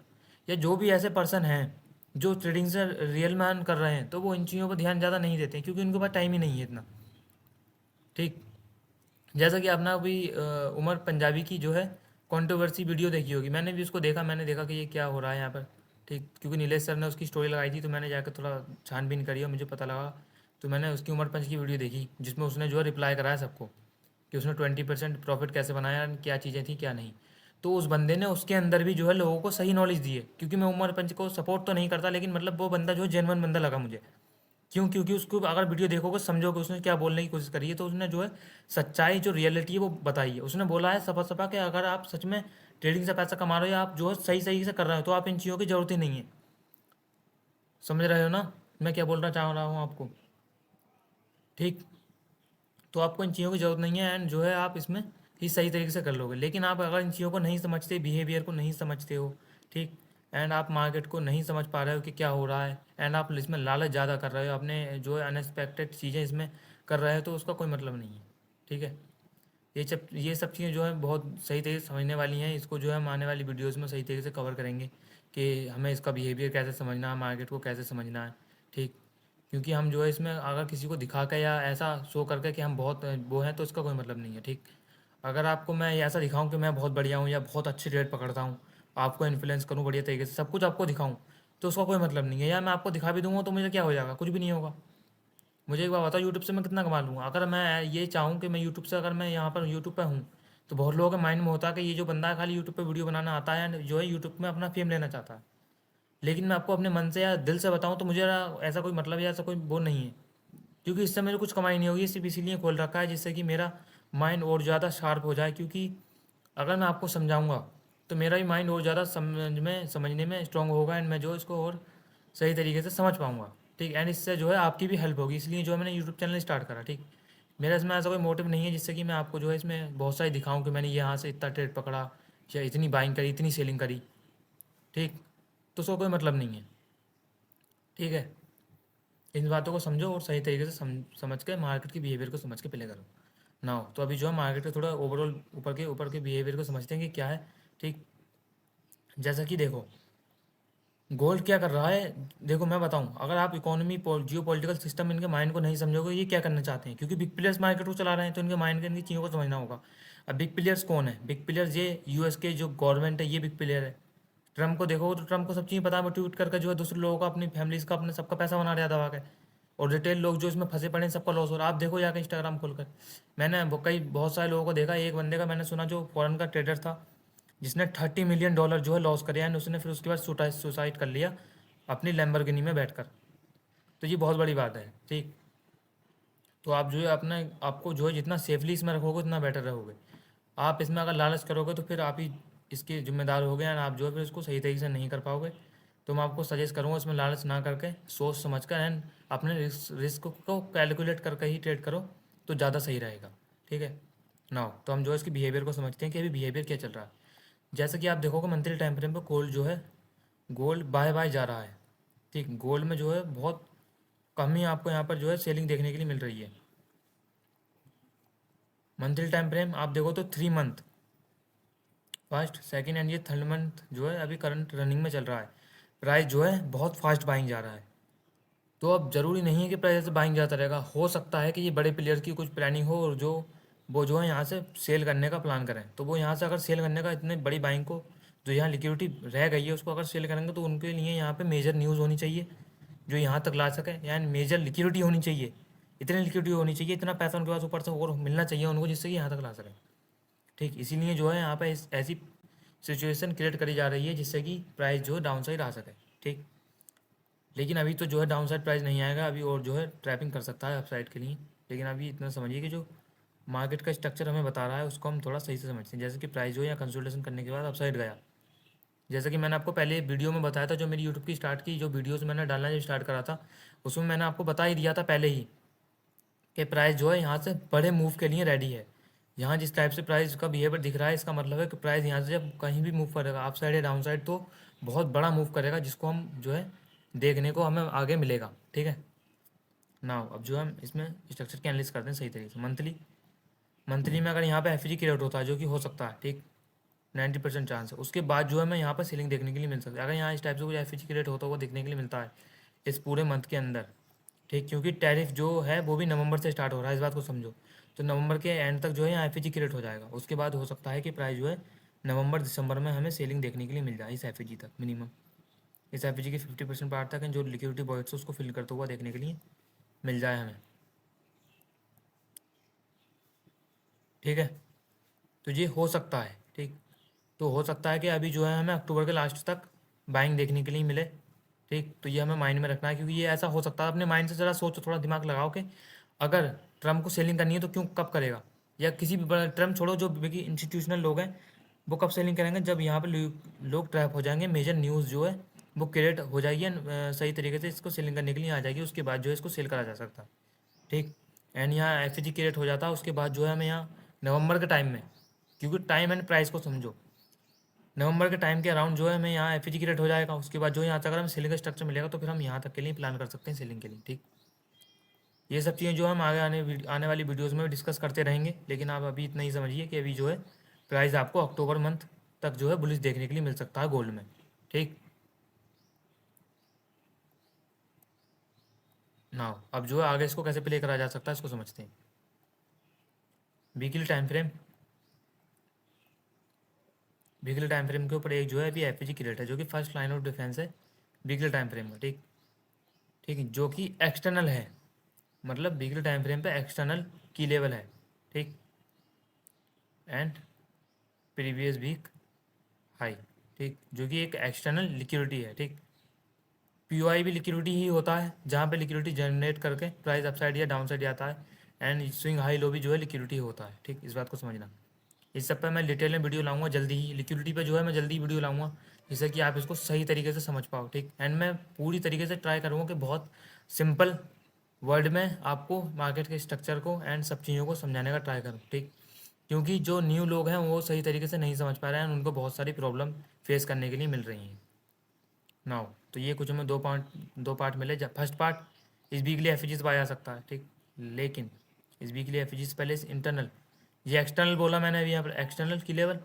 Speaker 1: या जो भी ऐसे पर्सन हैं जो ट्रेडिंग से रियल में अर्न कर रहे हैं, तो वो इन चीज़ों पर ध्यान ज़्यादा नहीं देते हैं, क्योंकि उनके पास टाइम ही नहीं है इतना, ठीक। जैसा कि आपने अभी उमर पंजाबी की जो है कंट्रोवर्सी वीडियो देखी होगी, मैंने भी उसको देखा, मैंने देखा कि ये क्या हो रहा है यहाँ पर, ठीक। क्योंकि नीलेश सर ने उसकी स्टोरी लगाई थी, तो मैंने जाकर थोड़ा छानबीन करी और मुझे पता लगा, तो मैंने उसकी उमर पंच की वीडियो देखी, जिसमें उसने जो है रिप्लाई कराया सबको कि उसने 20% प्रॉफिट कैसे बनाया, क्या चीज़ें थी क्या नहीं। तो उस बंदे ने उसके अंदर भी जो है लोगों को सही नॉलेज दी है, क्योंकि मैं उमर पंच को सपोर्ट तो नहीं करता, लेकिन मतलब वो बंदा जो है जेनवन बंदा लगा मुझे। क्यों? क्योंकि उसको अगर वीडियो देखोगे समझोगे उसने क्या बोलने की कोशिश करी है, तो उसने जो है सच्चाई जो रियलिटी है वो बताई है। उसने बोला है सपा सपा कि अगर आप सच में ट्रेडिंग से पैसा कमा रहे हो, आप जो है सही सही से कर रहे हो, तो आप इन चीज़ों की ज़रूरत ही नहीं है। समझ रहे हो ना मैं क्या बोलना चाह रहा हूँ आपको, ठीक। तो आपको इन चीज़ों की ज़रूरत नहीं है, एंड जो है आप इसमें ही सही तरीके से कर लोगे। लेकिन आप अगर इन चीज़ों को नहीं समझते, बिहेवियर को नहीं समझते हो, ठीक, एंड आप मार्केट को नहीं समझ पा रहे हो कि क्या हो रहा है, एंड आप इसमें लालच ज़्यादा कर रहे हो, अपने जो है अनएक्सपेक्टेड चीज़ें इसमें कर रहे हो, तो उसका कोई मतलब नहीं है, ठीक है। ये सब चीज़ें जो है बहुत सही तरीके से समझने वाली हैं। इसको जो है हम आने वाली वीडियोज़ में सही तरीके से कवर करेंगे कि हमें इसका बिहेवियर कैसे समझना है, मार्केट को कैसे समझना है, ठीक। क्योंकि हम जो है इसमें अगर किसी को दिखा के या ऐसा शो करके कि हम बहुत वो हैं, तो इसका कोई मतलब नहीं है, ठीक। अगर आपको मैं ऐसा दिखाऊं कि मैं बहुत बढ़िया हूँ या बहुत अच्छी रेट पकड़ता हूँ, आपको इन्फ्लुएंस करूँ बढ़िया तरीके से, सब कुछ आपको दिखाऊं, तो उसका कोई मतलब नहीं है। या मैं आपको दिखा भी दूंगा तो मुझे क्या हो जाएगा, कुछ भी नहीं होगा। मुझे एक बात बताओ, यूट्यूब से मैं कितना कमा लूँगा? अगर मैं ये चाहूँ कि मैं यूट्यूब से, अगर मैं यहाँ पर यूट्यूब पे हूँ, तो बहुत लोगों के माइंड में होता है कि ये जो बंदा है खाली यूट्यूब पे वीडियो बनाना आता है एंड जो है यूट्यूब में अपना फेम लेना चाहता है। लेकिन मैं आपको अपने मन से या दिल से बताऊँ तो मुझे ऐसा कोई मतलब या ऐसा कोई वो नहीं है, क्योंकि इससे मेरे कुछ कमाई नहीं होगी। सिर्फ इसीलिए खोल रखा है जिससे कि मेरा माइंड और ज़्यादा शार्प हो जाए, क्योंकि अगर मैं आपको समझाऊंगा तो मेरा भी माइंड और ज़्यादा समझने में स्ट्रांग होगा, एंड मैं जो इसको और सही तरीके से समझ पाऊंगा, ठीक। एंड इससे जो है आपकी भी हेल्प होगी, इसलिए जो है मैंने यूट्यूब चैनल स्टार्ट करा, ठीक। मेरा इसमें ऐसा कोई मोटिव नहीं है जिससे कि मैं आपको जो है इसमें बहुत सारी दिखाऊं कि मैंने यहाँ से इतना ट्रेड पकड़ा या इतनी बाइंग करी, इतनी सेलिंग करी, ठीक। तो उसका कोई मतलब नहीं है, ठीक है। इन बातों को समझो और सही तरीके से समझ के मार्केट के बिहेवियर को समझ के प्ले करो ना हो। तो अभी जो है मार्केट के थोड़ा ओवरऑल ऊपर के बिहेवियर को समझते हैं कि क्या है, ठीक। जैसा कि देखो गोल्ड क्या कर रहा है, देखो मैं बताऊं, अगर आप इकोनॉमी जियो पॉलिटिकल सिस्टम इनके माइंड को नहीं समझोगे ये क्या करना चाहते हैं, क्योंकि बिग प्लेयर्स मार्केट को चला रहे हैं, तो इनके माइंड के इनकी चीज़ों को समझना होगा। अब बिग प्लेयर्स कौन है? बिग प्लेयर्स ये यूएस के जो गवर्नमेंट है ये बिग प्लेयर है। ट्रम्प को देखो तो ट्रम्प को सब चीज़ पता है, वो ट्वीट करके जो है दूसरे लोगों का, अपनी फैमिलीज का, अपने सबका पैसा बना रहा है दबा के, और रिटेल लोग जो इसमें फंसे पड़े हैं सबका लॉस हो रहा है। आप देखो जाकर इंस्टाग्राम खोलकर, मैंने बहुत सारे लोगों को देखा। एक बंदे का मैंने सुना जो फॉरेन का ट्रेडर था, जिसने $30 मिलियन जो है लॉस करे, एंड उसने फिर उसके बाद सुसाइड कर लिया अपनी लैम्बोर्गिनी में बैठकर। तो ये बहुत बड़ी बात है, ठीक। तो आप जो है अपना, आपको जो है जितना सेफली इसमें रखोगे उतना बेटर रहोगे। आप इसमें अगर लालच करोगे तो फिर आप ही इसके जिम्मेदार हो गए, एंड आप जो है फिर इसको सही तरीके से नहीं कर पाओगे। तो मैं आपको सजेस्ट करूँगा इसमें लालच ना करके सोच समझ कर एंड अपने रिस्क को कैलकुलेट करके ही ट्रेड करो, तो ज़्यादा सही रहेगा, ठीक है ना। तो हम जो है इसकी बिहेवियर को समझते हैं कि अभी बिहेवियर क्या चल रहा है। जैसे कि आप देखोगे मंथली टाइम फ्रेम पर गोल्ड जो है, गोल्ड बाय बाय जा रहा है, ठीक। गोल्ड में जो है बहुत कम ही आपको यहाँ पर जो है सेलिंग देखने के लिए मिल रही है। मंथली टाइम फ्रेम आप देखो तो 3 मंथ, फर्स्ट सेकंड एंड ये थर्ड मंथ जो है अभी करंट रनिंग में चल रहा है। प्राइस जो है बहुत फास्ट बाइंग जा रहा है। तो अब ज़रूरी नहीं है कि प्राइस ऐसे बाइंग जाता रहेगा, हो सकता है कि ये बड़े प्लेयर की कुछ प्लानिंग हो और जो वो जो है यहाँ से सेल करने का प्लान करें, तो वो यहाँ से अगर सेल करने का, इतनी बड़ी बाइंग को जो यहाँ लिक्विडिटी रह गई है उसको अगर सेल करेंगे, तो उनके लिए यहाँ पे मेजर न्यूज़ होनी चाहिए जो यहाँ तक ला सके, यानी मेजर लिक्विडिटी होनी चाहिए। इतनी लिक्विडिटी होनी चाहिए, इतना पैसा उनके पास ऊपर से और मिलना चाहिए उनको, जिससे कि यहाँ तक ला सकें, ठीक। इसीलिए जो है यहाँ पे ऐसी सिचुएशन क्रिएट करी जा रही है जिससे कि प्राइस जो है डाउन साइड आ सके, ठीक। लेकिन अभी तो जो है डाउन साइड प्राइस नहीं आएगा अभी, और जो है ट्रैपिंग कर सकता है अपसाइड के लिए। लेकिन अभी इतना समझिए कि जो मार्केट का स्ट्रक्चर हमें बता रहा है उसको हम थोड़ा सही से समझते हैं। जैसे कि प्राइस जो है या कंसोलिडेशन करने के बाद अपसाइड गया, जैसे कि मैंने आपको पहले वीडियो में बताया था, जो मेरी यूट्यूब की स्टार्ट की जो वीडियोस मैंने डालना जो स्टार्ट करा था, उसमें मैंने आपको बता ही दिया था पहले ही कि प्राइस जो है यहाँ से बड़े मूव के लिए रेडी है। यहाँ जिस टाइप से प्राइस का बिहेवियर दिख रहा है, इसका मतलब है कि प्राइस यहाँ से जब कहीं भी मूव करेगा, अप साइड या डाउन साइड, तो बहुत बड़ा मूव करेगा, जिसको हम जो है देखने को हमें आगे मिलेगा। ठीक है ना। अब जो है हम इसमें स्ट्रक्चर की एनालिसिस करते हैं सही तरीके से। मंथली में अगर यहाँ पे एफ क्रिएट होता है, जो कि हो सकता है, ठीक, 90% चांस है, उसके बाद जो है मैं यहाँ पर सीलिंग देखने के लिए मिल सकता है। अगर यहाँ इस टाइप से कुछ एफ क्रिएट होता हुआ देखने के लिए मिलता है इस पूरे मंथ के अंदर, ठीक, क्योंकि टैरिफ जो है वो भी नवंबर से स्टार्ट हो रहा है, इस बात को समझो। तो नवंबर के एंड तक जो है यहाँ एफ क्रिएट हो जाएगा। उसके बाद हो सकता है कि प्राइस जो है नवंबर दिसंबर में हमें सेलिंग देखने के लिए मिल जाए इस एफ तक मिनिमम। इस एफ की 50% पार्ट तक है जो लिक्विडिटी वॉइड्स उसको फिल करते हुआ देखने के लिए मिल जाए हमें। ठीक है, तो ये हो सकता है। ठीक, तो हो सकता है कि अभी जो है हमें अक्टूबर के लास्ट तक बाइंग देखने के लिए मिले। ठीक, तो ये हमें माइंड में रखना है, क्योंकि ये ऐसा हो सकता है। अपने माइंड से ज़रा सोचो, थोड़ा दिमाग लगाओ कि अगर ट्रम्प को सेलिंग करनी है तो क्यों, कब करेगा, या किसी भी बड़ा ट्रम्प छोड़ो, जो भी इंस्टीट्यूशनल लोग हैं वो कब सेलिंग करेंगे, जब यहाँ पर लोग ट्रैप हो जाएंगे, मेजर न्यूज़ जो है वो क्रिएट हो जाएगी सही तरीके से इसको सेलिंग करने के लिए आ जाएगी, उसके बाद जो है इसको सेल करा जा सकता है। ठीक, एंड यहाँ एफ क्रिएट हो जाता है, उसके बाद जो है हमें यहाँ नवंबर के टाइम में, क्योंकि टाइम एंड प्राइस को समझो, नवंबर के टाइम के अराउंड जो है हमें यहाँ एफ क्रिएट हो जाएगा। उसके बाद जो यहाँ तक अगर हमें सेलिंग का स्ट्रक्चर मिलेगा तो फिर हम यहाँ तक के लिए प्लान कर सकते हैं सेलिंग के लिए। ठीक, ये सब चीज़ें जो हम आगे आने वाली वीडियोज़ में डिस्कस करते रहेंगे, लेकिन आप अभी इतना ही समझिए कि अभी जो है प्राइस आपको अक्टूबर मंथ तक जो है बुलिश देखने के लिए मिल सकता है गोल्ड में। ठीक, ना अब जो है आगे इसको कैसे प्ले करा जा सकता है इसको समझते हैं। Weekly time frame, weekly time frame के ऊपर एक जो है अभी एफ क्रिएट है, जो कि फर्स्ट लाइन ऑफ डिफेंस है वीकली टाइम फ्रेम का। ठीक, ठीक है, जो कि एक्सटर्नल है, मतलब वीकली टाइम फ्रेम पे एक्सटर्नल की लेवल है। ठीक, एंड प्रीवियस वीक हाई। ठीक, जो कि एक एक्सटर्नल लिक्विडिटी है। ठीक, पीओआई भी लिक्विडिटी ही होता है, जहाँ पे लिक्विडिटी जनरेट करके प्राइस अपसाइड या डाउन साइड जाता है, एंड स्विंग हाई लो भी जो है लिक्विडिटी होता है। ठीक, इस बात को समझना। इस सब पे मैं डिटेल में वीडियो लाऊंगा जल्दी ही, लिक्विडिटी पे जो है मैं जल्दी वीडियो लाऊंगा, जिससे कि आप इसको सही तरीके से समझ पाओ। ठीक, एंड मैं पूरी तरीके से ट्राई करूँगा कि बहुत सिंपल वर्ड में आपको मार्केट के स्ट्रक्चर को एंड सब चीज़ों को समझाने का ट्राई करूँ। ठीक, क्योंकि जो न्यू लोग हैं वो सही तरीके से नहीं समझ पा रहे हैं, उनको बहुत सारी प्रॉब्लम फेस करने के लिए मिल रही हैं नाउ। तो ये कुछ हमें दो पार्ट मिले। फर्स्ट पार्ट, इस वीकली एफ से पाया जा सकता है। ठीक, लेकिन इस वीकली एफ से पहले इंटरनल, ये एक्सटर्नल बोला मैंने अभी यहाँ पर, एक्सटर्नल की लेवल,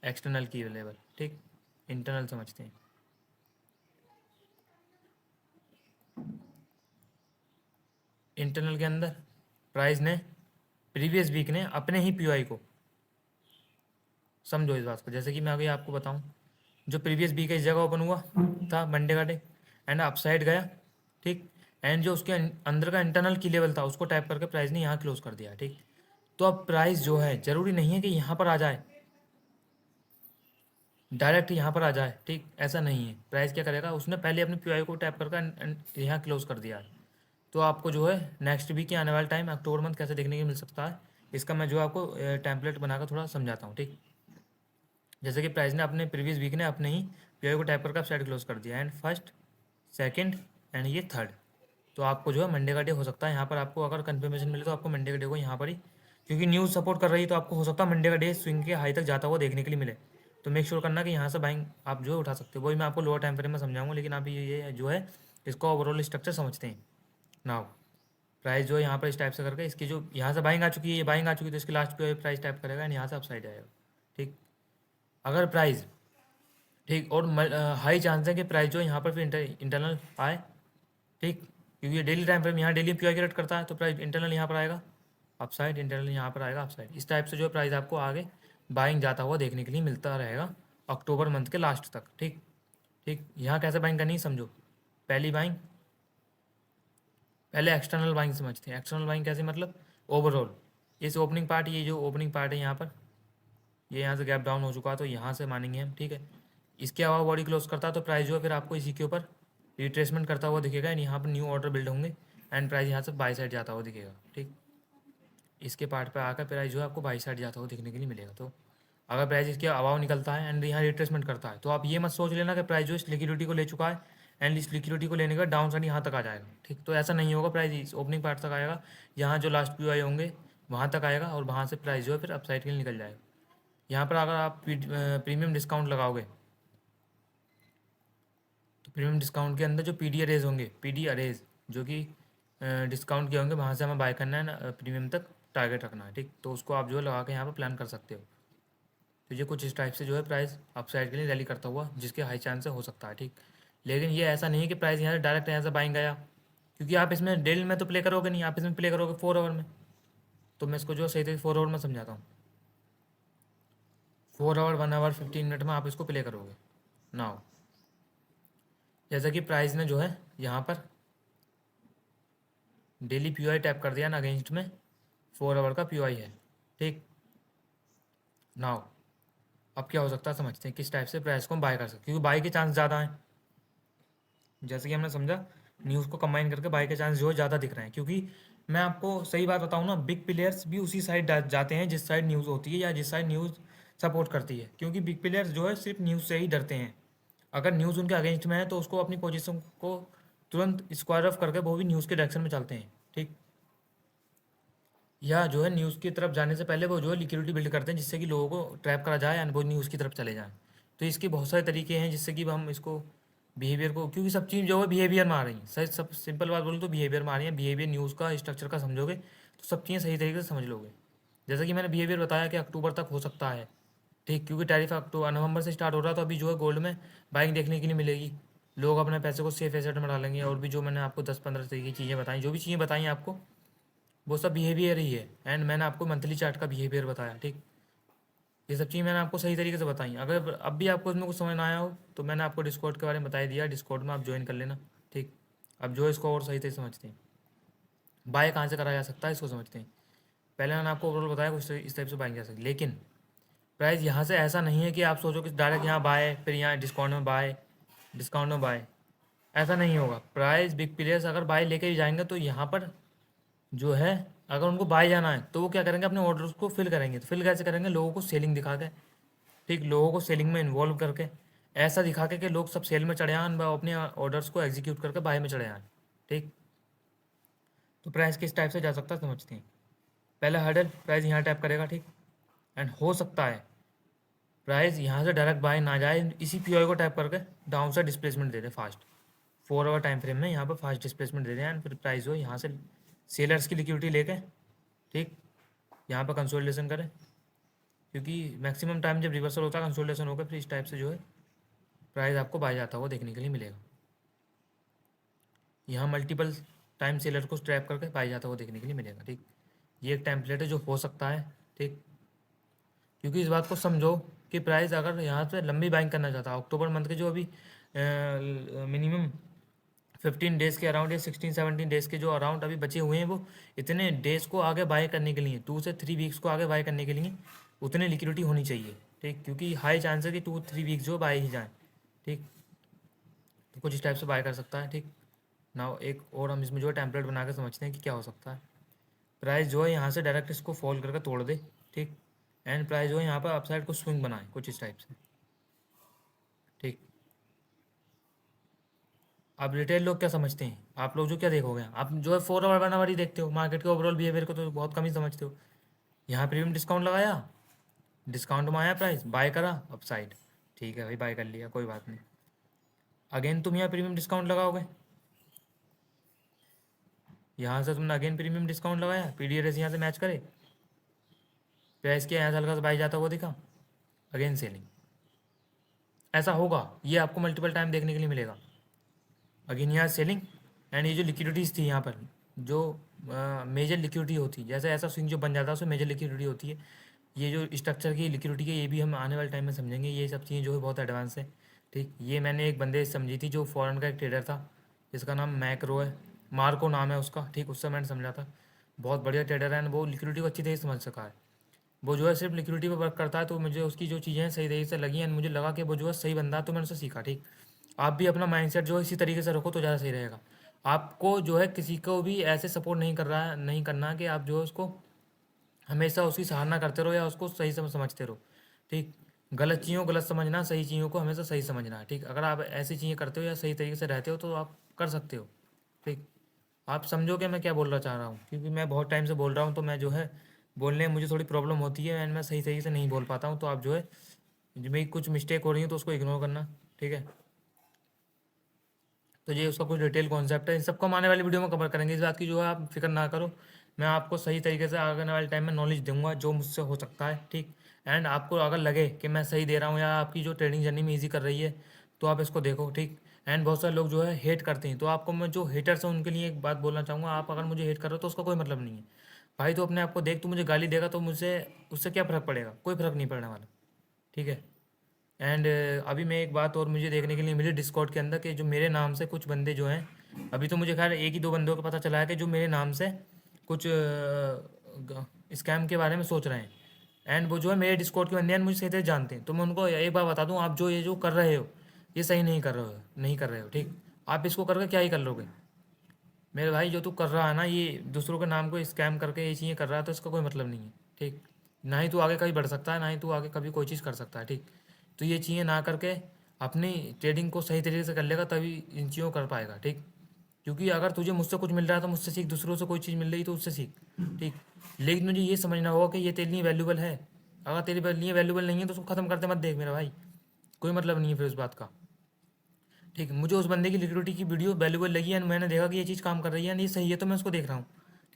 Speaker 1: एक्सटर्नल की लेवल। ठीक, इंटरनल समझते हैं। इंटरनल के अंदर प्राइस ने प्रीवियस वीक ने अपने ही पीओआई को, समझो इस बात को, जैसे कि मैं अभी आपको बताऊं, जो प्रीवियस वीक इस जगह ओपन हुआ था मंडे का डे, एंड अपसाइड गया। ठीक, एंड जो उसके अंदर का इंटरनल की लेवल था उसको टैप करके प्राइस ने यहाँ क्लोज कर दिया। ठीक, तो अब प्राइस जो है ज़रूरी नहीं है कि यहाँ पर आ जाए, डायरेक्ट यहाँ पर आ जाए। ठीक, ऐसा नहीं है। प्राइस क्या करेगा, उसने पहले अपने पीओआई को टैप करके यहाँ क्लोज कर दिया है। तो आपको जो है नेक्स्ट वीक के आने वाले टाइम अक्टूबर मंथ कैसे देखने को मिल सकता है, इसका मैं जो आपको टेम्पलेट बनाकर थोड़ा समझाता हूँ। ठीक, जैसे कि प्राइस ने अपने प्रीवियस वीक ने अपने ही पीओआई को टैप करके साइड क्लोज कर दिया, एंड फर्स्ट, सेकंड एंड ये थर्ड। तो आपको जो है मंडे का डे हो सकता है यहाँ पर, आपको अगर कंफर्मेशन मिले तो आपको मंडे का डे को यहाँ पर ही, क्योंकि न्यूज़ सपोर्ट कर रही है, तो आपको हो सकता है मंडे का डे स्विंग के हाई तक जाता हुआ देखने के लिए मिले। तो मेक श्योर करना कि यहाँ से बाइंग आप जो है उठा सकते हो। वही मैं आपको लोअर टाइम फ्रेम में समझाऊंगा, लेकिन आप ये जो है इसका ओवरऑल स्ट्रक्चर समझते हैं नाउ। प्राइस जो है यहाँ पर इस टाइप से करके, इसकी जो यहाँ से बाइंग आ चुकी है, ये बाइंग आ चुकी है, तो इसके लास्ट पे प्राइस टाइप करेगा एंड यहाँ से अपसाइड आएगा। ठीक, अगर प्राइस, ठीक, और हाई चांस है कि प्राइस जो है यहाँ पर फिर इंटरनल आए। ठीक, क्योंकि ये डेली टाइम फ्रेम यहाँ डेली पी क्रिएट करता है, तो प्राइस इंटरनल यहाँ पर आएगा अपसाइड, इंटरनल यहाँ पर आएगा अपसाइड। इस टाइप से जो है प्राइस आपको आगे बाइंग जाता हुआ देखने के लिए मिलता रहेगा अक्टूबर मंथ के लास्ट तक। ठीक, ठीक, यहाँ कैसे बाइंग करनी है समझो। पहली बाइंग, पहले एक्सटर्नल बाइंग समझते हैं। एक्सटर्नल बाइंग कैसे, मतलब ओवरऑल इस ओपनिंग पार्ट, ये जो ओपनिंग पार्ट है यहाँ पर, ये यहाँ से गैप डाउन हो चुका है, तो यहाँ से मानेंगे हम। ठीक है, इसके अलावा बॉडी क्लोज करता है तो प्राइस जो है फिर आपको इसी के ऊपर रिट्रेसमेंट करता हुआ दिखेगा, एंड यहाँ पर न्यू ऑर्डर बिल्ड होंगे, एंड प्राइस यहाँ से बाई साइड जाता हुआ दिखेगा। ठीक, इसके पार्ट पे आकर प्राइस जो है आपको बाई साइड जाता हुआ दिखने के लिए मिलेगा। तो अगर प्राइस इसके अभाव निकलता है एंड यहाँ रिट्रेसमेंट करता है, तो आप ये मत सोच लेना कि प्राइस जो इस लिक्विडिटी को ले चुका है एंड इस लिक्विडिटी को लेने के बाद डाउन साइड यहाँ तक आ जाएगा। ठीक, तो ऐसा नहीं होगा, प्राइस इस ओपनिंग पार्ट तक आएगा, यहाँ जो लास्ट पी होंगे वहाँ तक आएगा और वहाँ से प्राइस जो है फिर अपसाइड के लिए निकल जाएगा। यहाँ पर अगर आप प्रीमियम डिस्काउंट लगाओगे तो प्रीमियम डिस्काउंट के अंदर जो पी डी अरेज होंगे, पी डी अरेज जो कि डिस्काउंट के होंगे, वहाँ से हमें बाय करना है, प्रीमियम तक टारगेट रखना है। ठीक, तो उसको आप जो है लगा के यहाँ पर प्लान कर सकते हो। तो ये कुछ इस टाइप से जो है प्राइस अपसाइड के लिए रैली करता हुआ जिसके हाई चांस हो सकता है। ठीक, लेकिन ये ऐसा नहीं है कि प्राइस यहाँ से डायरेक्ट यहाँ से बाइंग गया, क्योंकि आप इसमें डेली में तो प्ले करोगे नहीं, आप इसमें प्ले करोगे 4 आवर में। तो मैं इसको जो सही तरीके 4 आवर में समझाता हूँ। 4 आवर 1 आवर 15 मिनट में आप इसको प्ले करोगे। नाउ जैसा कि प्राइस ने जो है यहाँ पर डेली पी टैप कर दिया ना अगेंस्ट में, 4 आवर का पी है। ठीक, नाउ अब क्या हो सकता है समझते हैं किस टाइप से प्राइस को हम बाय कर सकते हैं, क्योंकि बाय के चांस ज़्यादा हैं। जैसे कि हमने समझा, न्यूज़ को कंबाइन करके बाय के चांस जो है ज़्यादा दिख रहे हैं, क्योंकि मैं आपको सही बात बताऊँ ना, बिग प्लेयर्स भी उसी साइड जाते हैं जिस साइड न्यूज़ होती है या जिस साइड न्यूज़ सपोर्ट करती है, क्योंकि बिग प्लेयर्स जो है सिर्फ न्यूज़ से ही डरते हैं। अगर न्यूज़ उनके अगेंस्ट में है तो उसको अपनी पोजीशन को तुरंत स्क्वायर ऑफ करके वो भी न्यूज़ के डायरेक्शन में चलते हैं। ठीक, या जो है न्यूज़ की तरफ जाने से पहले वो जो है लिक्विडिटी बिल्ड करते हैं जिससे कि लोगों को ट्रैप करा जाए एंड वो न्यूज़ की तरफ चले जाएँ। तो इसके बहुत सारे तरीके हैं जिससे कि हम इसको बिहेवियर को, क्योंकि सब चीज़ जो है बिहेवियर में आ रही हैं, सही सब सिंपल बात बोलूँ तो बिहेवियर में आ रही है। बिहेवियर न्यूज़ का स्ट्रक्चर का समझोगे तो सब चीज़ें सही तरीके से समझ लोगे। जैसा कि मैंने बिहेवियर बताया कि अक्टूबर तक हो सकता है। ठीक, क्योंकि टैरिफ अक्टूबर नवंबर से स्टार्ट हो रहा है, तो अभी जो है गोल्ड में बाइंग देखने के लिए मिलेगी। लोग अपने पैसे को सेफ एसेट में डालेंगे, और भी जो मैंने आपको 10-15 तरीके की चीज़ें बताई, जो भी चीज़ें बताई आपको वो सब बिहेवियर ही है। एंड मैंने आपको मंथली चार्ट का बिहेवियर बताया। ठीक, ये सब चीज़ मैंने आपको सही तरीके से बताई। अगर अब भी आपको इसमें कुछ समझ ना आया हो तो मैंने आपको डिस्कॉर्ड के बारे में बता ही दिया, डिस्कॉर्ड में आप ज्वाइन कर लेना। ठीक, अब जो इसको और सही तरीके से समझते हैं, बाय कहाँ से करा जा सकता है इसको समझते हैं। पहले मैंने आपको ओवरऑल बताया कुछ इस टाइप से बाइंग जा सकती है, लेकिन प्राइस यहाँ से ऐसा नहीं है कि आप सोचो कि डायरेक्ट यहाँ बाय फिर यहाँ डिस्काउंट में बाय, डिस्काउंट में बाय, ऐसा नहीं होगा। प्राइस बिग प्लेयर्स अगर बाय लेके भी जाएंगे तो यहाँ पर जो है अगर उनको बाय जाना है तो वो क्या करेंगे, अपने ऑर्डर्स को फिल करेंगे। तो फिल कैसे करेंगे, लोगों को सेलिंग दिखा के। ठीक, लोगों को सेलिंग में इन्वॉल्व करके, ऐसा दिखा के कि लोग सब सेल में चढ़े आए व अपने ऑर्डर्स को एग्जीक्यूट करके बाय में चढ़े आए। ठीक, तो प्राइस किस टाइप से जा सकता है समझते हैं। पहला हर्डल, प्राइस यहाँ टैप करेगा। ठीक, एंड हो सकता है प्राइस यहाँ से डायरेक्ट बाय ना जाए, इसी पी को टैप करके डाउन साइड डिस्प्लेसमेंट दे दे फास्ट, 4 आवर टाइम फ्रेम में यहाँ पर फास्ट डिस्प्लेसमेंट दे दें एंड फिर प्राइस हो यहाँ से सेलर्स की लिक्विडिटी लेके ठीक यहाँ पर कंसोलिडेशन करें, क्योंकि मैक्सिमम टाइम जब रिवर्सल होता है कंसोलिडेशन होकर फिर इस टाइप से जो है प्राइस आपको बाय जाता हुआ देखने के लिए मिलेगा। यहाँ मल्टीपल टाइम सेलर को ट्रैप करके बाय जाता हुआ देखने के लिए मिलेगा। ठीक, ये एक टेम्पलेट है जो हो सकता है। ठीक, क्योंकि इस बात को समझो कि प्राइस अगर यहाँ से लंबी बाइंग करना चाहता है, अक्टूबर मंथ के जो अभी मिनिमम 15 डेज़ के अराउंड या 16-17 डेज़ के जो अराउंड अभी बचे हुए हैं, वो इतने डेज़ को आगे बाय करने के लिए 2 से 3 वीक्स को आगे बाय करने के लिए उतनी लिक्विडिटी होनी चाहिए। ठीक, क्योंकि हाई चांस है कि 2-3 वीक्स जो बाय ही जाए। ठीक, तो कुछ इस टाइप से बाय कर सकता है। ठीक, ना एक और हम इसमें जो है टेम्पलेट बना के समझते हैं कि क्या हो सकता है। प्राइस जो है यहाँ से डायरेक्ट इसको फॉल करके तोड़ दे। ठीक, एंड प्राइस जो है यहाँ पर अपसाइड को स्विंग बनाए कुछ इस टाइप से। ठीक, अब रिटेल लोग क्या समझते हैं, आप लोग जो क्या देखोगे, आप जो है 4 आवर 1 आवर ही देखते हो, मार्केट के ओवरऑल बिहेवियर को तो बहुत कम ही समझते हो। यहाँ प्रीमियम डिस्काउंट लगाया, डिस्काउंट में आया प्राइस, बाय करा अपसाइड, ठीक है भाई बाय कर लिया कोई बात नहीं। अगेन तुम यहाँ प्रीमियम डिस्काउंट लगाओगे, यहाँ से तुमने अगेन प्रीमियम डिस्काउंट लगाया, पी डी यहाँ से मैच करे, प्राइस किया यहाँ से हल्का सा बाई जाता हुआ दिखा, अगेन सेलिंग, ऐसा होगा। ये आपको मल्टीपल टाइम देखने के लिए मिलेगा। अगेन यहाँ सेलिंग एंड ये जो लिक्विडिटीज़ थी यहाँ पर जो मेजर लिक्विडिटी होती है, जैसे ऐसा स्विंग जो बन जाता है उसमें मेजर लिक्विडिटी होती है। ये जो स्ट्रक्चर की लिक्विडिटी है ये भी हम आने वाले टाइम में समझेंगे, ये सब चीज़ें जो है बहुत एडवांस है। ठीक, ये मैंने एक बंदे से समझी थी जो फॉरेन का एक ट्रेडर था, जिसका नाम मैक्रो है, मार्को नाम है उसका। ठीक, उससे मैंने समझा था, बहुत बढ़िया ट्रेडर है, वो लिक्विडिटी को अच्छी तरह से समझ सका है। वो जो है सिर्फ लिक्विडिटी पर वर्क करता है, तो मुझे उसकी जो चीज़ें सही तरीके से लगी एंड मुझे लगा कि वो जो है सही बंदा है, तो मैंने उससे सीखा। ठीक, आप भी अपना माइंडसेट जो है इसी तरीके से रखो तो ज़्यादा सही रहेगा। आपको जो है किसी को भी ऐसे सपोर्ट नहीं कर रहा है, नहीं करना कि आप जो है उसको हमेशा उसकी सराहना करते रहो या उसको सही समझते रहो। ठीक। गलत चीज़ों को गलत समझना, सही चीज़ों को हमेशा सही समझना। ठीक, अगर आप ऐसी चीज़ें करते हो या सही तरीके से रहते हो तो आप कर सकते हो। ठीक, आप समझोगे मैं क्या बोलना चाह रहा हूँ, क्योंकि मैं बहुत टाइम से बोल रहा हूँ तो मैं जो है बोलने में मुझे थोड़ी प्रॉब्लम होती है एंड मैं सही तरीके से नहीं बोल पाता हूँ, तो आप जो है जो मेरी कुछ मिस्टेक हो रही है तो उसको इग्नोर करना। ठीक है, तो ये उसका कुछ डिटेल कॉन्सेप्ट है, इन सबको हम आने वाली वीडियो में कवर करेंगे, इस बात की जो है आप फिक्र ना करो। मैं आपको सही तरीके से आने वाले टाइम में नॉलेज दूंगा जो मुझसे हो सकता है। ठीक, एंड आपको अगर लगे कि मैं सही दे रहा हूँ या आपकी जो ट्रेडिंग जर्नी में ईजी कर रही है तो आप इसको देखो। ठीक, एंड बहुत सारे लोग जो है हेट करते हैं, तो आपको मैं जो हेटर्स हैं उनके लिए एक बात बोलना चाहूँगा, आप अगर मुझे हेट करो तो उसका कोई मतलब नहीं है भाई। तो अपने आप को देख, तू मुझे गाली देगा तो मुझसे उससे क्या फ़र्क पड़ेगा, कोई फ़र्क नहीं पड़ने वाला। ठीक है, एंड अभी मैं एक बात और मुझे देखने के लिए मिली डिस्कॉर्ड के अंदर कि जो मेरे नाम से कुछ बंदे जो हैं, अभी तो मुझे खैर एक ही दो बंदों को पता चला है कि जो मेरे नाम से कुछ स्कैम के बारे में सोच रहे हैं, एंड वो जो है मेरे डिस्कॉर्ड के बंदे हैं, मुझे सही तरह जानते हैं। तो मैं उनको एक बार बता दूं, आप जो ये जो कर रहे हो ये सही नहीं कर रहे हो, नहीं कर रहे हो। ठीक, आप इसको करके क्या ही कर लोगे मेरे भाई, जो तू कर रहा है ना ये दूसरों के नाम को स्कैम करके ये चीज़ें कर रहा है तो इसका कोई मतलब नहीं है। ठीक, ना ही तू आगे कभी बढ़ सकता है, ना ही तू आगे कभी कोई चीज़ कर सकता है। ठीक, तो ये चीज़ें ना करके अपनी ट्रेडिंग को सही तरीके से कर लेगा तभी इन चीज़ों को कर पाएगा। ठीक, क्योंकि अगर तुझे मुझसे कुछ मिल रहा है तो मुझसे सीख, दूसरों से कोई चीज़ मिल रही तो उससे सीख। ठीक, लेकिन मुझे ये समझना होगा कि ये तेरे लिए वैल्यूबल है, अगर तेरे लिए वैल्यूबल नहीं है तो उसको ख़त्म करते मत देख मेरा भाई, कोई मतलब नहीं है फिर उस बात का। ठीक, मुझे उस बंदे की लिक्विडिटी की वीडियो वैल्यूबल लगी एंड मैंने देखा कि ये चीज़ काम कर रही है एंड ये सही है तो मैं उसको देख रहा हूँ।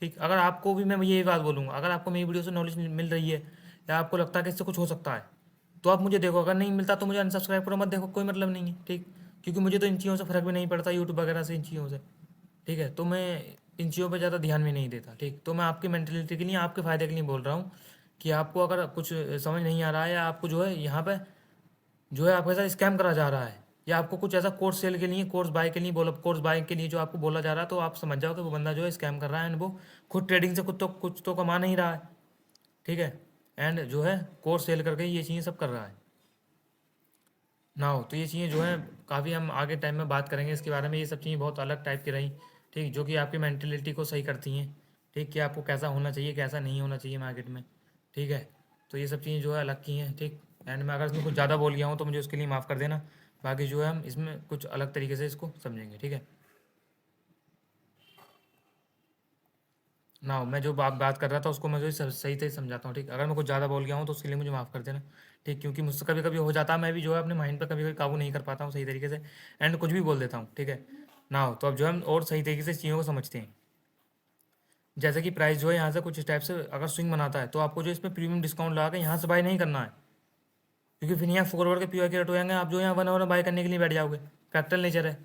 Speaker 1: ठीक, अगर आपको भी मैं ये बात बोलूँगा, अगर आपको मेरी वीडियो से नॉलेज मिल रही है या आपको लगता है कि इससे कुछ हो सकता है तो आप मुझे देखो, अगर नहीं मिलता तो मुझे अनसब्सक्राइब करो, मत देखो, कोई मतलब नहीं है। ठीक, क्योंकि मुझे तो इन चीज़ों से फ़र्क भी नहीं पड़ता, यूट्यूब वगैरह से इन चीज़ों से। ठीक है, तो मैं इन चीज़ों पर ज़्यादा ध्यान भी नहीं देता। ठीक, तो मैं आपकी मेंटेलिटी के लिए, आपके फ़ायदे के लिए बोल रहा हूँ कि आपको अगर कुछ समझ नहीं आ रहा है या आपको जो है यहाँ पे जो है आपके साथ स्कैम करा जा रहा है या आपको कुछ ऐसा कोर्स सेल के लिए, कोर्स बाय के लिए बोला, कोर्स बाय के लिए जो आपको बोला जा रहा है, तो आप समझ जाओ कि वो बंदा जो है स्कैम कर रहा है एंड वो खुद ट्रेडिंग से कुछ तो कमा नहीं रहा है। ठीक है, एंड जो है कोर्स सेल करके ये चीज़ें सब कर रहा है ना हो। तो ये चीज़ें जो है काफ़ी हम आगे टाइम में बात करेंगे इसके बारे में, ये सब चीज़ें बहुत अलग टाइप की रही। ठीक, जो कि आपकी मेंटेलिटी को सही करती हैं। ठीक, कि आपको कैसा होना चाहिए कैसा नहीं होना चाहिए मार्केट में। ठीक है, तो ये सब चीज़ें जो है अलग की हैं। ठीक, एंड मैं अगर इसमें कुछ ज़्यादा बोल गया हूँ तो मुझे उसके लिए माफ़ कर देना, बाकी जो है हम इसमें कुछ अलग तरीके से इसको समझेंगे। ठीक है ना, मैं जो बात कर रहा था उसको मैं जो सही से समझाता हूँ। ठीक, अगर मैं कुछ ज़्यादा बोल गया हूँ तो उसके लिए मुझे माफ़ कर देना। ठीक, क्योंकि मुझसे कभी कभी हो जाता है, मैं भी जो है अपने माइंड पर कभी कभी काबू नहीं कर पाता हूँ सही तरीके से एंड कुछ भी बोल देता हूँ। ठीक है ना, तो अब जो है हम और सही तरीके से चीज़ों को समझते हैं। जैसे कि प्राइस जो है यहाँ से कुछ इस टाइप से अगर स्विंग बनाता है तो आपको जो इसमें प्रीमियम डिस्काउंट लगा के यहाँ से बाय नहीं करना है, क्योंकि फिर यहाँ 4 आवर के पीओआई के रेट हो जाएंगे, आप जो यहाँ 1 आवर बाय करने के लिए बैठ जाओगे, फैक्टर नेचर है।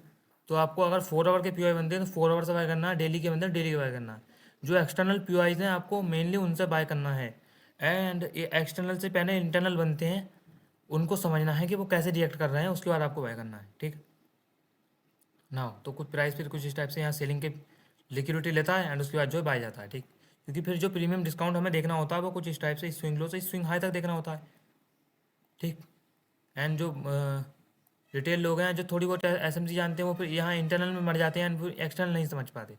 Speaker 1: तो आपको अगर 4 आवर के पीओआई बनते हैं तो 4 आवर से बाय करना है, डेली के बनते हैं डेली के बाय करना है। जो एक्सटर्नल पीओआईज हैं आपको मेनली उनसे बाय करना है, एंड ये एक्सटर्नल से पहले इंटरनल बनते हैं, उनको समझना है कि वो कैसे रिएक्ट कर रहे हैं, उसके बाद आपको बाय करना है। ठीक ना, तो कुछ प्राइस फिर कुछ इस टाइप से यहाँ सेलिंग के लिक्विडिटी लेता है एंड उसके बाद जो है बाय जाता है। ठीक, क्योंकि फिर जो प्रीमियम डिस्काउंट हमें देखना होता है वो कुछ इस टाइप से स्विंग लो से स्विंग हाई तक देखना होता है। ठीक, एंड जो रिटेल लोग हैं जो थोड़ी बहुत एसएमसी जानते हैं वो फिर यहाँ इंटरनल में मर जाते हैं एंड फिर एक्सटर्नल नहीं समझ पाते।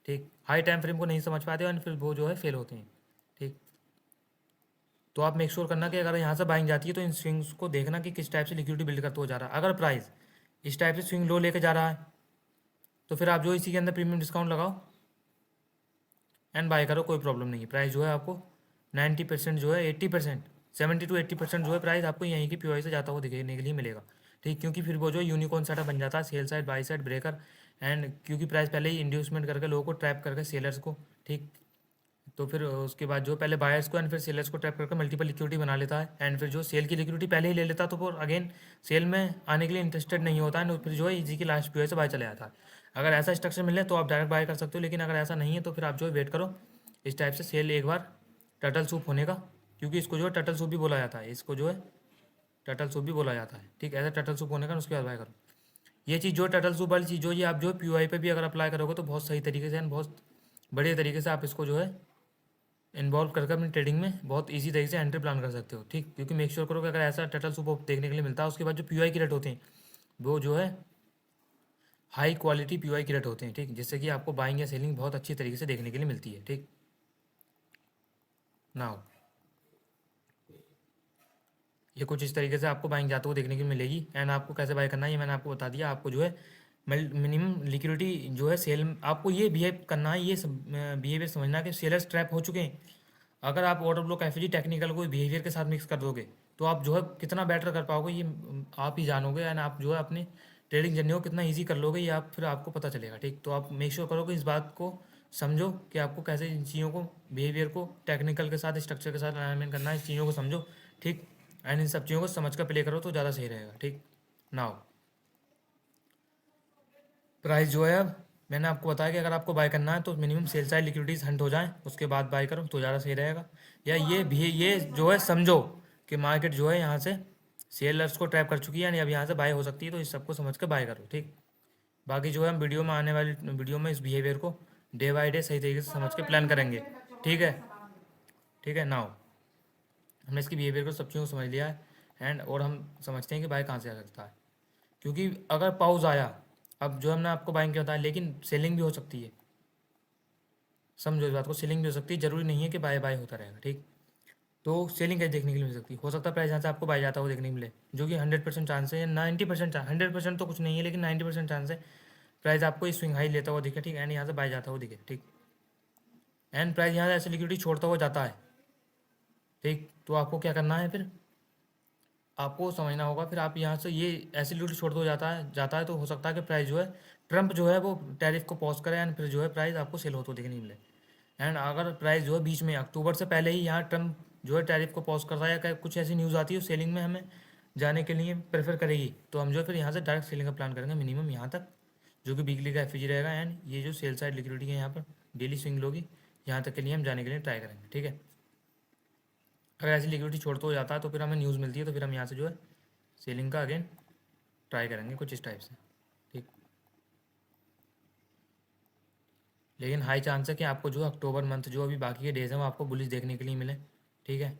Speaker 1: ठीक, हाई टाइम फ्रेम को नहीं समझ पाते एंड फिर वो जो है फेल होते हैं। ठीक, तो आप मेक श्योर करना कि अगर यहाँ से बाइंग जाती है तो इन स्विंग्स को देखना कि किस टाइप से लिक्विडिटी बिल्ड करते हो जा रहा है। अगर प्राइस इस टाइप से स्विंग लो लेके जा रहा है तो फिर आप जो इसी के अंदर प्रीमियम डिस्काउंट लगाओ एंड बाय करो, कोई प्रॉब्लम नहीं है। प्राइस जो है आपको 90% जो है 80%, 70 to 80% जो है प्राइस आपको यहीं की पीओआई से जाता हुआ दिखने के लिए मिलेगा। ठीक, क्योंकि फिर वो जो यूनिकॉर्न सेटअप बन जाता है, sell side by side breaker, and क्योंकि प्राइस पहले ही इंड्यूसमेंट करके लोगों को ट्रैप करके सेलर्स को। ठीक, तो फिर उसके बाद जो पहले बायर्स को एंड फिर सेलर्स को ट्रैप करके मल्टीपल लिक्विडिटी बना लेता है एंड फिर जो सेल की लिक्विडिटी पहले ही ले लेता है तो फिर अगेन सेल में आने के लिए इंटरेस्टेड नहीं होता है, फिर जो है इजी की लास्ट पीओआई से बाय चले जाता है। अगर ऐसा स्ट्रक्चर मिले तो आप डायरेक्ट बाय कर सकते हो, लेकिन अगर ऐसा नहीं है तो फिर आप जो है वेट करो इस टाइप से सेल एक बार टर्टल सूप होने का, क्योंकि इसको जो है टर्टल सूप भी बोला जाता है, इसको जो है टर्टल सूप भी बोला जाता है। ठीक, ऐसा टर्टल सूप होने का उसके बाद बाय करो। ये चीज़ जो टर्टल सूप वाली चीज़ जो ये आप जो पीओआई पे भी अगर अप्लाई करोगे तो बहुत सही तरीके से एंड बहुत बढ़िया तरीके से आप इसको जो है इन्वॉल्व करके अपनी ट्रेडिंग में बहुत इजी तरीके से एंट्री प्लान कर सकते हो। ठीक, क्योंकि मेक श्योर करो कि अगर ऐसा टर्टल सूप देखने के लिए मिलता है उसके बाद जो पीओआई की रेट होते हैं वो जो है हाई क्वालिटी पीओआई की रेट होते हैं। ठीक, जिससे कि आपको बाइंग या सेलिंग बहुत अच्छी तरीके से देखने के लिए मिलती है। ठीक, नाउ ये कुछ इस तरीके से आपको बाइंग जाते हुए देखने को मिलेगी। एंड आपको कैसे बाय करना है ये मैंने आपको बता दिया। आपको जो है मिनिमम लिक्विडिटी जो है सेल, आपको ये बिहेव करना है, ये बिहेवियर समझना है कि सेलर्स ट्रैप हो चुके हैं। अगर आप ऑर्डर ब्लॉक एफजी टेक्निकल को बिहेवियर के साथ मिक्स कर दोगे तो आप जो है कितना बेटर कर पाओगे ये आप ही जानोगे। एंड आप जो है अपने ट्रेडिंग जर्नी को कितना ईजी कर लोगे ये आप फिर आपको पता चलेगा। ठीक, तो आप मेक श्योर करो कि इस बात को समझो कि आपको कैसे इन चीज़ों को, बिहेवियर को टेक्निकल के साथ, स्ट्रक्चर के साथ अलाइनमेंट करना है। इस चीज़ों को समझो। ठीक, एंड इन सब चीज़ों को समझ कर प्ले करो तो ज़्यादा सही रहेगा। ठीक, नाउ प्राइस जो है, अब मैंने आपको बताया कि अगर आपको बाय करना है तो मिनिमम सेल साइड लिक्विडिटीज हंट हो जाए उसके बाद बाय करो तो ज़्यादा सही रहेगा। या ये भी ये जो है समझो कि मार्केट जो है यहाँ से सेलर्स को ट्रैप कर चुकी है, यानी अब यहाँ से बाय हो सकती है, तो इस सबको समझ के बाय करो। ठीक, बाकी जो है हम वीडियो में आने वाली वीडियो में इस बिहेवियर को डे बाय डे सही तरीके से समझ के प्लान करेंगे। ठीक है, ठीक है। नाउ हमने इसकी बिहेवियर को, सब चीज़ों को समझ लिया है। एंड और हम समझते हैं कि बाय कहाँ से आ सकता है, क्योंकि अगर पाउज आया, अब जो हमने आपको बाइंग किया बताया, लेकिन सेलिंग भी हो सकती है। समझो इस बात को, सेलिंग भी हो सकती है, जरूरी नहीं है कि बाय बाय होता रहेगा। ठीक, तो सेलिंग कैसे देखने के लिए मिल सकती है, हो सकता है प्राइस यहाँ से आपको बाय जाता हुआ देखने को मिले, जो कि 100% चांस है, या 90% चांस, 100% तो कुछ नहीं है लेकिन 90% चांस है प्राइस आपको इस स्विंग हाई लेता हुआ दिखे। ठीक, एंड यहाँ से बाय जाता हुआ दिखे। ठीक, एंड प्राइस यहाँ से ऐसे लिक्विडिटी छोड़ता हुआ जाता है। ठीक, तो आपको क्या करना है फिर, आपको समझना होगा। फिर आप यहाँ से ये ऐसे लिक्विडिटी छोड़ता हुआ जाता है तो हो सकता है कि प्राइस जो है, ट्रम्प जो है वो टैरिफ को पॉज करे एंड फिर जो है प्राइस आपको सेल होते हुए देखने को मिले। एंड अगर प्राइस जो है बीच में अक्टूबर से पहले ही यहाँ ट्रम्प जो है टैरिफ को पॉज करता है, या कुछ ऐसी न्यूज़ आती है सेलिंग में हमें जाने के लिए प्रेफर करेगी, तो हम जो है फिर यहाँ से डायरेक्ट सेलिंग का प्लान करेंगे मिनिमम यहाँ तक, जो कि वीकली का एफजी रहेगा। एंड ये जो सेल साइड लिक्विडिटी है यहाँ पर डेली स्विंग लोगी, यहाँ तक के लिए हम जाने के लिए ट्राई करेंगे। ठीक है, अगर ऐसी लिक्विडिटी छोड़ते हो जाता है तो फिर हमें न्यूज़ मिलती है, तो फिर हम यहाँ से जो है सेलिंग का अगेन ट्राई करेंगे कुछ इस टाइप से। ठीक, लेकिन हाई चांस है कि आपको जो अक्टूबर मंथ जो अभी बाकी के डेज हैं वो आपको बुलिश देखने के लिए मिले। ठीक है,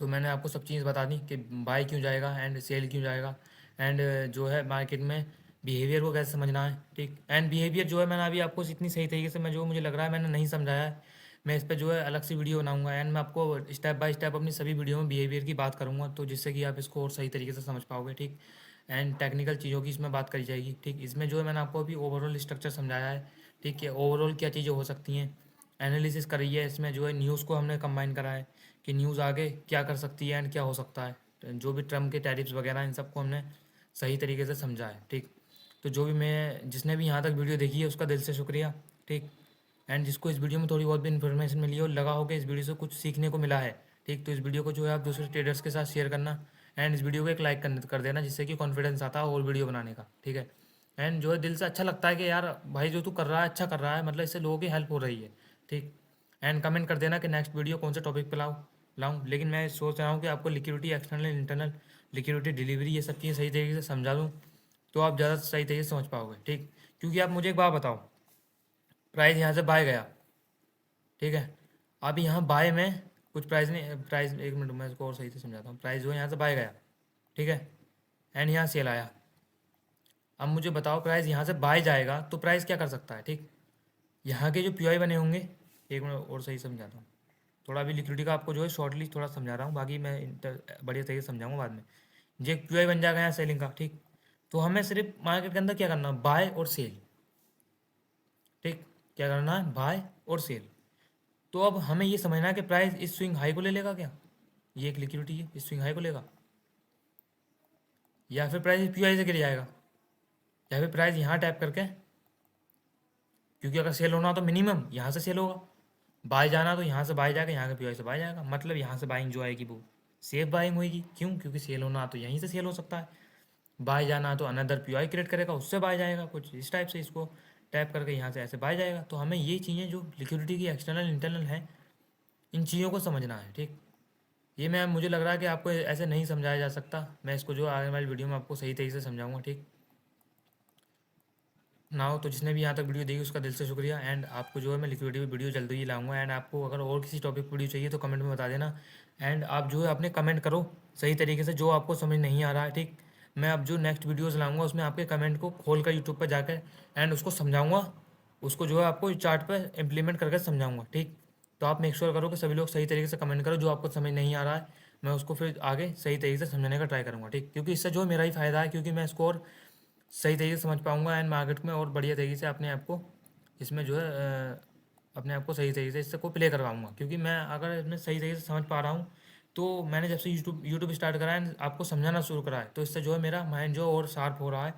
Speaker 1: तो मैंने आपको सब चीज़ बता दी कि बाय क्यों जाएगा एंड सेल क्यों जाएगा, एंड जो है मार्केट में बिहेवियर को कैसे समझना है। ठीक, एंड बिहेवियर जो है मैंने अभी आपको इतनी सही तरीके से, मैं जो मुझे लग रहा है मैंने नहीं समझाया है, मैं इस पर जो है अलग सी वीडियो बनाऊंगा। एंड मैं आपको स्टेप बाय स्टेप अपनी सभी वीडियो में बिहेवियर की बात करूंगा, तो जिससे कि आप इसको और सही तरीके से समझ पाओगे। ठीक, एंड टेक्निकल चीज़ों की इसमें बात करी जाएगी। ठीक, इसमें जो है मैंने आपको अभी ओवरऑल स्ट्रक्चर समझाया है। ठीक है, ओवरऑल क्या चीज़ें हो सकती हैं, एनालिसिस करी है, इसमें जो है न्यूज़ को हमने कंबाइन करा है कि न्यूज़ आगे क्या कर सकती है एंड क्या हो सकता है, जो भी ट्रम्प के टैरिफ्स वगैरह इन सबको हमने सही तरीके से समझा है। ठीक, तो जो भी मैं, जिसने भी यहाँ तक वीडियो देखी है उसका दिल से शुक्रिया। ठीक, एंड जिसको इस वीडियो में थोड़ी बहुत भी इन्फॉर्मेशन मिली हो, लगा हो कि इस वीडियो से कुछ सीखने को मिला है, ठीक, तो इस वीडियो को जो है आप दूसरे ट्रेडर्स के साथ शेयर करना, एंड इस वीडियो को एक लाइक कर देना, जिससे कि कॉन्फिडेंस आता है और वीडियो बनाने का। ठीक है, एंड जो है दिल से अच्छा लगता है कि यार भाई जो तू कर रहा है अच्छा कर रहा है, मतलब इससे लोगों की हेल्प हो रही है। ठीक, एंड कमेंट कर देना कि नेक्स्ट वीडियो कौन से टॉपिक पे लाऊं। लेकिन मैं सोच रहा हूँ कि आपको liquidity, external internal liquidity, delivery, ये सब चीज़ें सही तरीके से समझा दूँ तो आप ज़्यादा सही तरीके से समझ पाओगे। ठीक, क्योंकि आप मुझे एक बात बताओ, प्राइस यहाँ से बाय गया, ठीक है, अब यहाँ बाय में कुछ प्राइस नहीं, प्राइस एक मिनट मैं इसको और सही से समझाता हूँ। प्राइस जो है यहाँ से बाय गया, ठीक है, एंड यहाँ सेल आया। अब मुझे बताओ प्राइस यहाँ से बाय जाएगा तो प्राइस क्या कर सकता है। ठीक, यहाँ के जो पीआई बने होंगे, एक मिनट और सही समझाता हूँ, थोड़ा अभी लिक्विडिटी का आपको जो है शॉर्टली थोड़ा समझा रहा हूँ, बाकी मैं बढ़िया तरीके से समझाऊंगा बाद में। जो एक पीआई बन जाएगा यहाँ सेलिंग का, ठीक, तो हमें सिर्फ मार्केट के अंदर क्या करना है, बाय और सेल। ठीक, क्या करना है, बाय और सेल। तो अब हमें ये समझना है कि प्राइस इस स्विंग हाई को ले लेगा क्या, ये एक लिक्विडिटी है, इस स्विंग हाई को लेगा, या फिर प्राइस पीआई से गिर जाएगा, या फिर प्राइस यहाँ टैप करके, क्योंकि अगर सेल होना तो मिनिमम यहाँ से सेल होगा, बाय जाना तो यहाँ से बाय जाएगा, यहाँ के पीआई से बाय जाएगा, मतलब यहाँ से बाइंग जो आएगी वो सेफ बाइंग होगी। क्यों, क्योंकि सेल होना तो यहीं से सेल हो सकता है, बाय जाना तो अनदर पीआई क्रिएट करेगा उससे बाय जाएगा, कुछ इस टाइप से इसको टैप करके यहाँ से ऐसे बाय जाएगा। तो हमें ये चीज़ें जो लिक्विडिटी की एक्सटर्नल इंटरनल है, इन चीज़ों को समझना है। ठीक, ये मैं, मुझे लग रहा है कि आपको ऐसे नहीं समझाया जा सकता, मैं इसको जो आने वाली वीडियो में आपको सही तरीके से समझाऊंगा। ठीक, ना हो तो जिसने भी यहाँ तक वीडियो देखी उसका दिल से शुक्रिया। एंड आपको जो है मैं लिक्विडिटी वीडियो जल्दी ही लाऊंगा। एंड आपको अगर और किसी टॉपिक वीडियो चाहिए तो कमेंट में बता देना। एंड आप जो है अपने कमेंट करो सही तरीके से, जो आपको समझ नहीं आ रहा है। ठीक, मैं अब जो नेक्स्ट वीडियोज़ लाऊंगा उसमें आपके कमेंट को खोल कर यूट्यूब पर जाकर एंड उसको समझाऊंगा, उसको जो है आपको चार्ट पर इम्प्लीमेंट करके समझाऊंगा। ठीक, तो आप मेक श्योर करो कि सभी लोग सही तरीके से कमेंट करो जो आपको समझ नहीं आ रहा है, मैं उसको फिर आगे सही तरीके से समझाने का ट्राई करूँगा, ठीक, क्योंकि इससे जो मेरा ही फ़ायदा है, क्योंकि मैं इसको और सही तरीके से समझ पाऊँगा एंड मार्केट में और बढ़िया तरीके से अपने आप को इसमें जो है अपने आप को सही तरीके से इससे को प्ले करवाऊँगा, क्योंकि मैं अगर इसमें सही तरीके से समझ पा रहा हूँ तो मैंने जब से यूट्यूब स्टार्ट करा है आपको समझाना शुरू करा है, तो इससे जो है मेरा माइंड जो और शार्प हो रहा है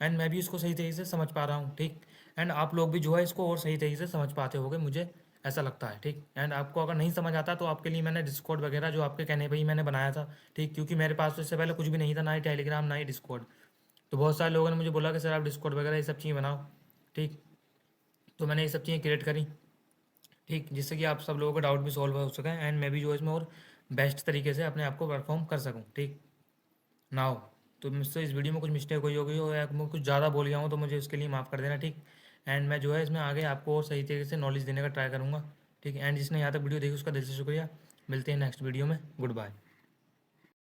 Speaker 1: एंड मैं भी इसको सही तरीके से समझ पा रहा हूँ, ठीक। एंड आप लोग भी जो है इसको और सही तरीके से समझ पाते होगे, मुझे ऐसा लगता है, ठीक। एंड आपको अगर नहीं समझ आता तो आपके लिए मैंने डिस्कॉर्ड वगैरह जो आपके कहने पे ही मैंने बनाया था, ठीक, क्योंकि मेरे पास तो इससे पहले कुछ भी नहीं था, ना ही टेलीग्राम ना ही डिस्कॉर्ड। तो बहुत सारे लोगों ने मुझे बोला कि सर आप डिस्कॉर्ड वगैरह ये सब चीज़ें बनाओ, ठीक। तो मैंने ये सब चीज़ें क्रिएट करी, ठीक, जिससे कि आप सब लोगों का डाउट भी सॉल्व हो सके एंड मैं भी जो है इसमें और बेस्ट तरीके से अपने आप को परफॉर्म कर सकूँ, ठीक। नाउ तो मुझसे इस वीडियो में कुछ मिस्टेक हुई होगी हो या मैं कुछ ज़्यादा बोल गया हूँ तो मुझे उसके लिए माफ़ कर देना, ठीक। एंड मैं जो है इसमें आगे आपको और सही तरीके से नॉलेज देने का ट्राई करूँगा, ठीक। एंड जिसने यहाँ तक वीडियो देखी उसका दिल से शुक्रिया। मिलते हैं नेक्स्ट वीडियो में। Good bye.